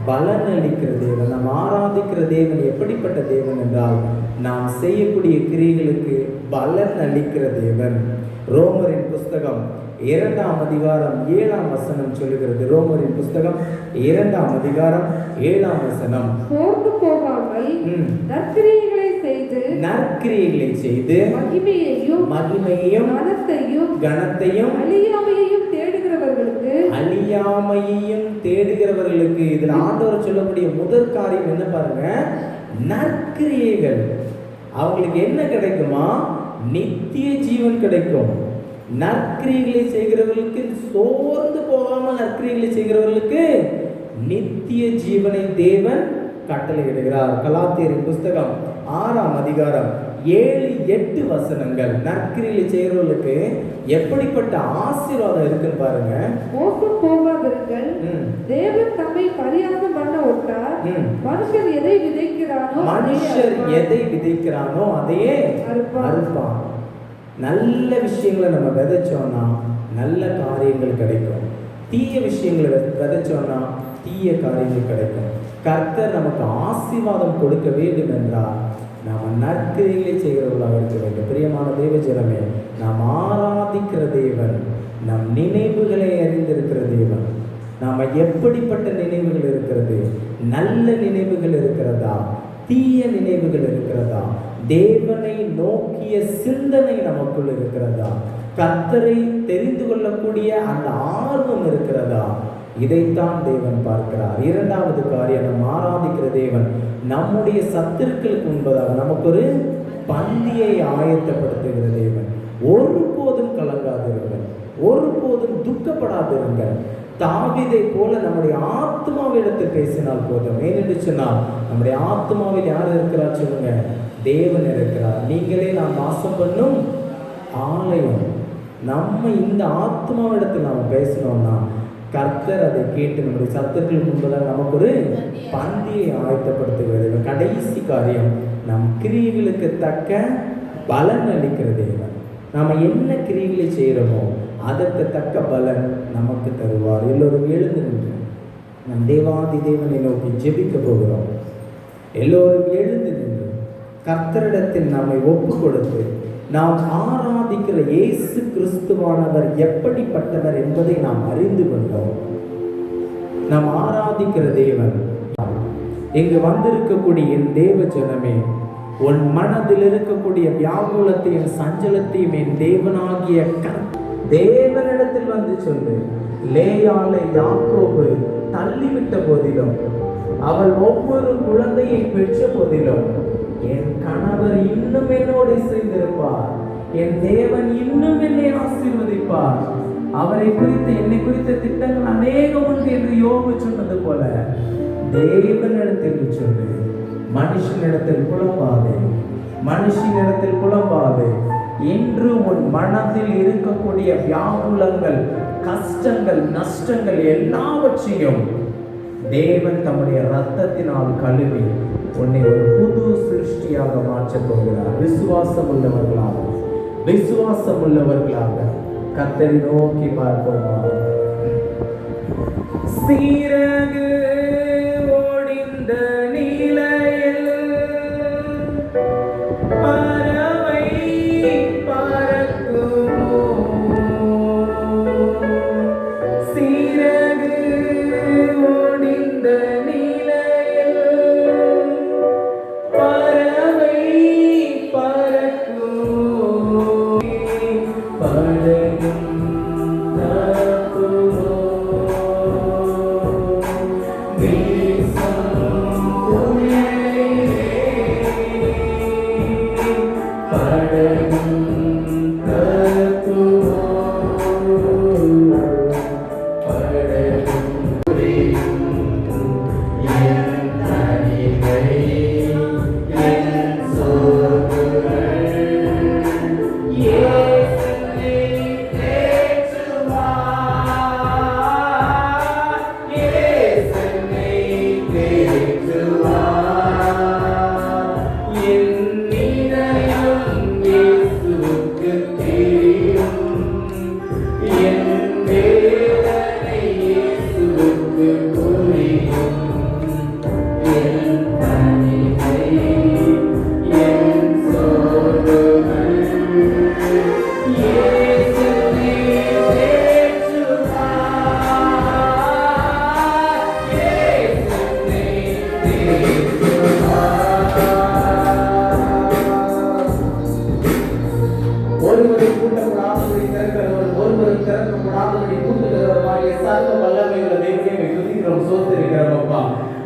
பலன் அளிக்கிற தேவன், நாம் ஆராதிக்கிற தேவன் எப்படிப்பட்ட தேவன் என்றால், நாம் செய்யக்கூடிய கிரியைகளுக்கு பலன் அளிக்கிற தேவன். ரோமரின் புஸ்தகம் 2ஆம் அதிகாரம் 7ஆம் வசனம் சொல்லுகிறது. ரோமரின் புஸ்தகம் 2ஆம் அதிகாரம் 7ஆம் வசனம், சோர்ந்து போகாமல் நற்கிரியைகளை செய்து மகிமையையும் கனத்தையும் அழியாமையையும் தேடுகிறவர்களுக்கு இதில் ஆண்டவர் சொல்லக்கூடிய முதற் காரியம் என்ன பாருங்க? நற்கிரியைகள். அவங்களுக்கு என்ன கிடைக்குமா? நித்திய ஜீவன் கிடைக்கும். நற்கிரியைகளை செய்கிறவர்களுக்கு, சோர்ந்து போகாமல் நற்கிரியைகளை செய்கிறவர்களுக்கு நித்திய ஜீவனை தேவன் கட்டளையிடுகிறார். கலாத்தியரின் புஸ்தகம் 6ஆம் அதிகாரம் 7-8 வசனங்கள் நற்கிரியைகளை செய்கிறவர்களுக்கு எப்படிப்பட்ட ஆசீர்வாதம் இருக்குன்னு பாருங்க. மோசம் போகாதிருங்கள், தேவன் தம்மை பரியாசம் பண்ண ஒட்டார். மனுஷர் எதை விதைக்கிறானோ அதையே அறுப்பான். நல்ல விஷயங்களை நம்ம விதைச்சோம்னா நல்ல காரியங்கள் கிடைக்கும். தீய விஷயங்களை விதைச்சோம்னா தீய காரியங்கள் கிடைக்கும். கர்த்தர் நமக்கு ஆசீர்வாதம் கொடுக்க வேண்டும் என்றால் நாம் நற்கிரியைகளை செய்கிறவர்களாக இருக்க வேண்டும். பிரியமான தேவ ஜனமே, நாம் ஆராதிக்கிற தேவன் நம் நினைவுகளை அறிந்திருக்கிற தேவன். நாம் எப்படிப்பட்ட நினைவுகள் இருக்கிறது? நல்ல நினைவுகள் இருக்கிறதா, தீய நினைவுகள் இருக்கிறதா? தேவனை நோக்கிய சிந்தனை நமக்குள் இருக்கிறதா? கர்த்தரை தெரிந்து கொள்ளக்கூடிய அந்த ஆர்வம் இருக்கிறதா? இதைத்தான் தேவன் பார்க்கிறார். இரண்டாவது காரியம், நாம் ஆராதிக்கிற தேவன் நம்முடைய சத்துருக்களுக்கு முன்பதாக நமக்கு ஒரு பந்தியை ஆயத்தப்படுத்துகிற தேவன். ஒருபோதும் கலங்காதிருங்கள், ஒருபோதும் துக்கப்படாதிருங்கள். தாவீதை போல நம்முடைய ஆத்மாவிடத்தில் பேசினால் போதும். ஏனென்று சொன்னால் நம்முடைய ஆத்மாவில் யார் இருக்கிறார் சொல்லுங்க? தேவன் இருக்கிறார். நீங்களே நாம் வாசம் பண்ணும் ஆலயம். நம்ம இந்த ஆத்மாவிடத்தில் நாம் பேசணும்னா கர்த்தர் அதை கேட்டு நம்முடைய சத்தத்தில் முன்பதாக நமக்கு ஒரு பந்தியை ஆயத்தப்படுத்துகிறது. கடைசி காரியம், நம் கிரியைகளுக்கு தக்க பலன் அளிக்கிற தேவன். நாம் என்ன கிரியைகளை செய்கிறோமோ அதற்கு தக்க பலன் நமக்கு தருவார். எல்லோரும் எழுந்து நின்று நம் தேவாதி தேவனை நோக்கி ஜெபிக்க போகிறோம். எல்லோரும் எழுந்து நின்று கர்த்தரிடத்தில் நம்மை ஒப்பு கொடுத்து நாம் ஆராதிக்கிற இயேசு கிறிஸ்துவானவர் எப்படிப்பட்டவர் என்பதை நாம் அறிந்து கொண்டோம். நாம் ஆராதிக்கிற தேவன். இங்கு வந்திருக்கக்கூடிய என் தேவ ஜனமே, உன் மனதில் இருக்கக்கூடிய வியாகுலத்தையும் சஞ்சலத்தையும் என் தேவனாகிய தேவனிடத்தில் வந்து சொல்லு. லேயாளை யாக்கோபு தள்ளிவிட்ட போதிலும், அவள் ஒவ்வொரு குழந்தையை பெற்ற போதிலும், என் கணவர் இன்னும் என்னோடு சேர்ந்திருப்பார், என் தேவன் இன்னும் என்னை ஆசீர்வதிப்பார், அவரை குறித்து என்னை குறித்த திட்டங்கள் அநேகம் உண்டு என்று யோபு சொன்னது போல தேவனிடத்தில் சொல்லு. மனுஷனிடத்தில் புலம்பாதே, மனுஷனிடத்தில் புலம்பாதே. இன்று உன் மனதில் இருக்கக்கூடிய வியாகுலங்கள், கஷ்டங்கள், நஷ்டங்கள் எல்லாவற்றையும் தேவன் தம்முடைய இரத்தத்தினால் கழுவி உன்னை ஒரு புது சிருஷ்டியாக மாற்றப் போகிறார். விசுவாசம் உள்ளவர்களாக, விசுவாசம் உள்ளவர்களாக கர்த்தரை நோக்கி பார்ப்போமா. சீரகு ஓடிந்த நீலையில் பறவை பறக்குமோ, சீரகு ஓடிந்த நீலையில் பறவை பறக்குமோ, படகும் தப்புமோ,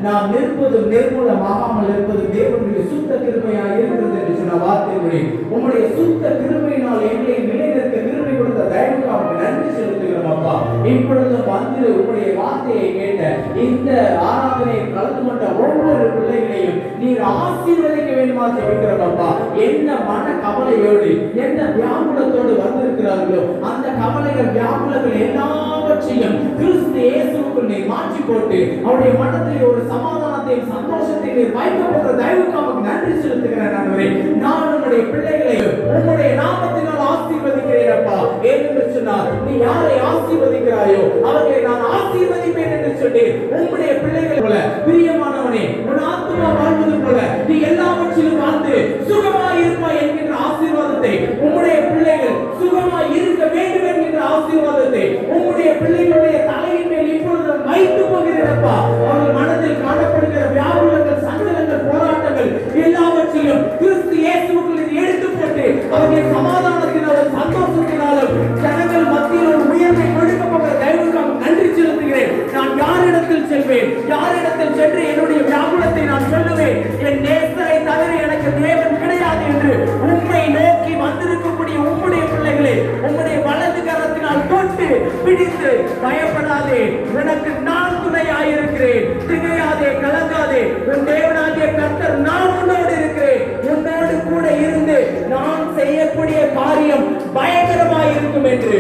நாம் நிற்பதும் நிர்மூலமாகாமல் இருப்பதும் தேவனுடைய சுத்த கிருபையாக இருக்கிறது என்று சொன்ன வார்த்தைகளை உம்முடைய சுத்த கிருபையினால் எங்களை நிலைநிறுத்த கிருபை கொடுத்த தயவுக்காக நன்றி செலுத்துகிறோம் அப்பா. இப்பொழுது வந்து உம்முடைய வார்த்தையை கேட்ட இந்த ஆராதனையில் கலந்து கொண்ட ஒவ்வொரு பிள்ளைகளையும் நீர் ஆசீர்வதிக்க வேண்டுமா ஜெபிக்கிறோம் அப்பா. என்ன மன கவலையோடு என்ன வியாகுலத்தோடு வந்திருக்கிறார்களோ அந்த கவலைகள் வியாகுலங்கள் எல்லாவற்றையும் கிறிஸ்து இயேசுவுக்குள் நீர் மாற்றி போட்டு அவருடைய மனத்தில் ஒரு சமாதானத்தையும் சந்தோஷத்தையும் வைக்கப்படுற தயவுக்காக நன்றி செலுத்துகிறேன் ஆண்டவரே. நான் உம்முடைய பிள்ளைகளை உம்முடைய நாமத்தினால் ஆசீர்வதிக்கிறேன் அப்பா. என்று சொன்னார், நீ யாரை ஆசீர்வதிக்கிறாயோ அவர்களை நான் ஆசீர்வதிப்பேன் என்று சொல்லி உம்முடைய பிள்ளைகள் போல பிரியமானவனே, உன் ஆத்துமா வாழ்வது போல நீ எல்லாவற்றிலும் வாழ்ந்து சுகமாய் இருப்பாய் என்கின்ற ஆசீர்வாதத்தை உம்முடைய பிள்ளைகள் சுகமாய் இருக்க வேண்டும் என்கின்ற ஆசீர்வாதத்தை உம்முடைய பிள்ளைகளுடைய தலையின் மேல் இப்பொழுது வைத்து போகிறேனப்பா. அவர்கள் மனதில் காணப்படுகிற வியாகுலங்கள், சஞ்சலங்கள், போராட்டங்கள் எல்லாவற்றையும் கிறிஸ்து இயேசுவுக்குள் எடுத்து போட்டு அவர்களை சமாதானத்தினாலும் சந்தோஷத்தினாலும் ஜனங்கள் மத்தியில் ஒரு உயர்வை கொடுக்கப்பட்ட தெய்வத்துக்காக நன்றி செலுத்துகிறேன். நான் யாரிடத்தில் செல்வேன்? யாரிடத்தில் சென்று என்னுடைய வியாகுலத்தை நான் சொல்லுவேன்? என் நேசரை தவிர எனக்கு தேவன் கிடையாது என்று உம்மை நோக்கி வந்திருக்கக்கூடிய உம்முடைய பிள்ளைகளே, உம்முடைய வலது கரத்தினால் தொட்டு பிடித்து பயப்படாதே, உனக்கு நான் துணையாயிருக்கிறேன், திகையாதே, கலங்காதே, உன் தேவனாகிய கர்த்தர் நான் உன்னோடு இருக்கிறேன், உன்னோடு கூட இருந்து நான் செய்யக்கூடிய காரியம் பயங்கரமாய் இருக்கும் என்று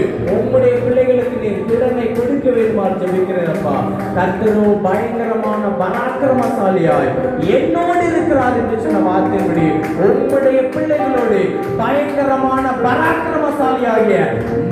ஜெபிக்கிறேன்ப்பா. கர்த்தரோ பயங்கரமான பராக்கிரமசாலியாய் என்னோடு இருக்கிறார் என்று சொன்ன வார்த்தையின்படி உம்முடைய பிள்ளைகளோடு பயங்கரமான பராக்கிரமசாலியாகிய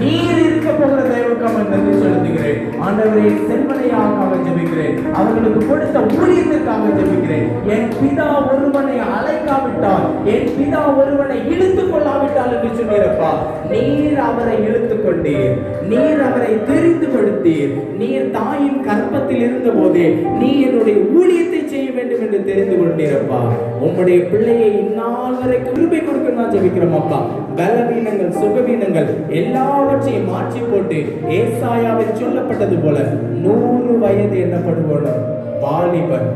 நீர் இருக்க போகிற தேவனுக்காக நன்றி செலுத்துகிறேன். ஆண்டவரே, செல்வனையாக ஜெபிக்கிறேன். அவர்களுக்கு கொடுத்த ஊழியத்திற்காக ஜெபிக்கிறேன். என் பிதா ஒருவனை அழைக்காவிட்டால், என் பிதா ஒருவனை இழுத்துக் கொள்ளாவிட்டால் என்று சொன்னீரப்பா, நீர் அவரை இழுத்துக் கொண்டீர், நீர் அவரை தெரிந்து கொடுத்தீர். நீர் தாயின் கற்பத்தில் இருந்த போதே நீ என்னுடைய ஊழியத்தை செய்ய வேண்டும் என்று தெரிந்து கொண்டீரப்பா. உம்முடைய பிள்ளையை இந்நாள் வரைக்கும் கிருபை கொடுக்க நான் ஜெபிக்கிறோம் அப்பா. பலவீனங்கள், சுகவீனங்கள் எல்லாவற்றையும் மாற்றி போட்டு ஏசாயாவில் சொல்லப்பட்டது போல 100 வயது எண்ணப்படுவோம் வாலிபன்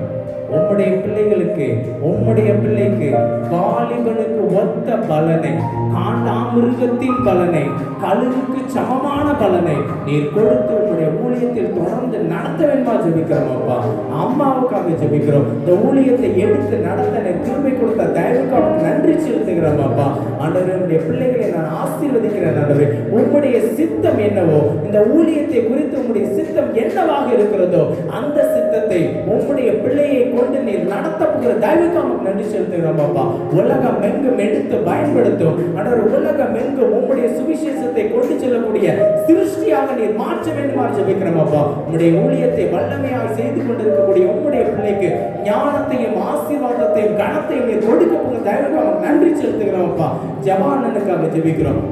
உம்முடைய பிள்ளைகளுக்கு, உம்முடைய பிள்ளைக்கு வாலிபனுக்கு ஒத்த பலனை, காண்டாமிருகத்தின் பலனை, கழுகுக்கு சமமான பலனை நீர் கொடுத்து உம்முடைய ஊழியத்தில் தொடர்ந்து நடத்த வேண்டுமா ஜெபிக்கிறோம் அப்பா. அம்மாவுக்காக ஜெபிக்கிறோம். இந்த ஊழியத்தை எடுத்து நடத்த கிருபை கொடுத்த தயவுக்காக நன்றி செலுத்துகிறோம் அப்பா. ஆண்டவருடைய பிள்ளைகளை நான் ஆசீர்வதிக்கிறேன். ஆண்டவரே, உம்முடைய சித்தம் என்னவோ, இந்த ஊழியத்தை குறித்து உம்முடைய சித்தம் என்னவாக இருக்கிறதோ அந்த சித்தத்தை உம்முடைய பிள்ளையை கொண்டு நீர் நடத்த போகிற தயவுக்காக நன்றி செலுத்துகிறோம் அப்பா. உலகம் எங்கும் எடுத்து பயன்படுத்தும். ஆண்டவர், உலகம் எங்கும் உம்முடைய சுவிசேஷத்தை கொண்டு செல்லக்கூடிய சிருஷ்டியாக நீர் மாற்ற வேண்டுமா ஜெபிக்கிறோம் அப்பா. உம்முடைய ஊழியத்தை வல்லமையாக செய்து கொண்டிருக்கக்கூடிய உம்முடைய பிள்ளைக்கு ஞானத்தையும் ஆசீர்வாதத்தையும் கனத்தையும் நீர் கொடுக்க போகிற தயவுக்காக நன்றி செலுத்துகிறோம் அப்பா. ஜவானனுக்காக ஜெபிக்கிறோம்.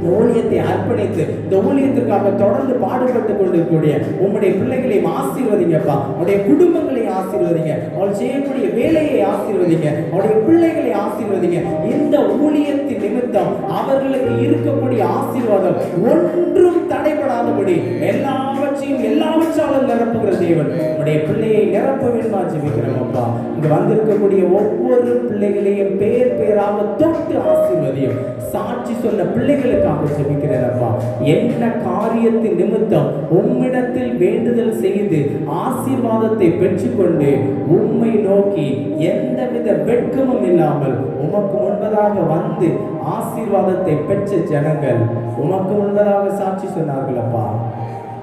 இந்த ஊழியத்தை அர்ப்பணித்து இந்த ஊழியத்திற்காக தொடர்ந்து பாடுபட்டு கொண்டிருக்கக்கூடிய உம்முடைய பிள்ளைகளையும் ஆசீர்வதிங்கப்பா. அவருடைய குடும்பங்களை ஆசீர்வதிங்க. அவள் செய்யக்கூடிய வேலையை ஆசீர்வதிங்க. அவருடைய பிள்ளைகளை ஆசீர்வதிங்க. இந்த ஊழியத்தின் நிமித்தம் அவர்களுக்கு இருக்கக்கூடிய ஆசீர்வாதம் ஒன்றும் தடைபடாதபடி எல்லாவற்றையும் எல்லாவற்றாலும் நிரப்புகிற தேவன் உடைய பிள்ளையை நிரப்ப வேண்டுமா ஜெபிக்கிறோம் அப்பா. இங்க வந்திருக்கக்கூடிய ஒவ்வொரு பிள்ளைகளையும் பேர் பேராக தொட்டு ஆசீர்வதியும். சாட்சி சொன்ன பிள்ளைகளுக்காக ஜெபிக்கிறேன் அப்பா. என்ன காரியத்தின் நிமித்தம் உம்மிடத்தில் வேண்டுதல் செய்து ஆசீர்வாதத்தை பெற்றுக்கொண்டு உம்மை நோக்கி எந்தவித வெட்கமும் இல்லாமல் உமக்கு முன்பதாக வந்து ஆசீர்வாதத்தை பெற்ற ஜனங்கள் உமக்கு முன்பதாக சாட்சி சொன்னார்கள் அப்பா.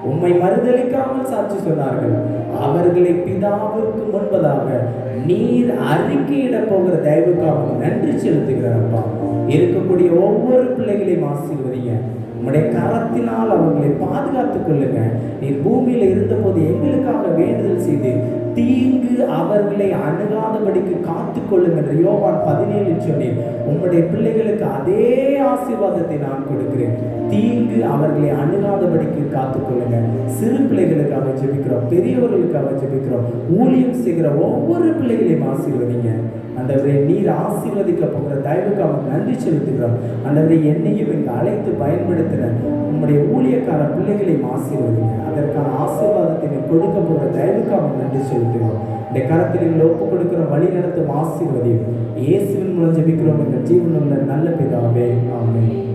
உம்மை மறுதலிக்காமல் சாட்சி சொன்னார்கள். அவர்களை பிதாவிற்கு முன்பதாக நீர் அறிக்கையிட போகிற தயவுக்காக நன்றி செலுத்துகிறார் அப்பா. இருக்கக்கூடிய ஒவ்வொரு பிள்ளைகளையும் ஆசீர்வதிங்க. உம்முடைய கரத்தினால் அவர்களை பாதுகாத்துக் கொள்ளுங்க. நீர் பூமியில இருந்த போது எங்களுக்காக வேண்டுதல் செய்து தீங்கு அவர்களை அணுகாதபடிக்கு காத்துக் கொள்ளுங்க என்று யோவான் 17 சொன்னேன். உம்முடைய பிள்ளைகளுக்கு அதே ஆசீர்வாதத்தை நான் கொடுக்கிறேன். தீங்கு அவர்களை அணுகாதபடிக்கு காத்துக் கொள்ளுங்க. சிறு பிள்ளைகளுக்காக ஜெபிக்கிறோம், பெரியவர்களுக்காக ஜெபிக்கிறோம். ஊழியம் செய்கிற ஒவ்வொரு பிள்ளைகளையும் ஆசீர்வதிங்க. ஆண்டவரே, நீர் ஆசீர்வதிக்க போகிற தயவுக்காக நன்றி செலுத்துகிறோம். ஆண்டவரே, என்னையும் இங்கு அழைத்து பயன்படுத்தின உம்முடைய ஊழியக்கார பிள்ளைகளையும் ஆசீர்வதிங்க. அதற்கான ஆசீர்வாதத்தை நீ கொடுக்க போகிற தயவுக்காக நன்றி செலுத்துகிறோம். இந்த கரத்தில் எங்களை ஒப்புக் கொடுக்கிற வழி நடத்தும் ஆசீர்வதியும் இயேசுவின் மூலம் ஜெபிக்கிறோம் எங்கள் ஜீவனுள்ள நல்ல பிதாவே, ஆமென்.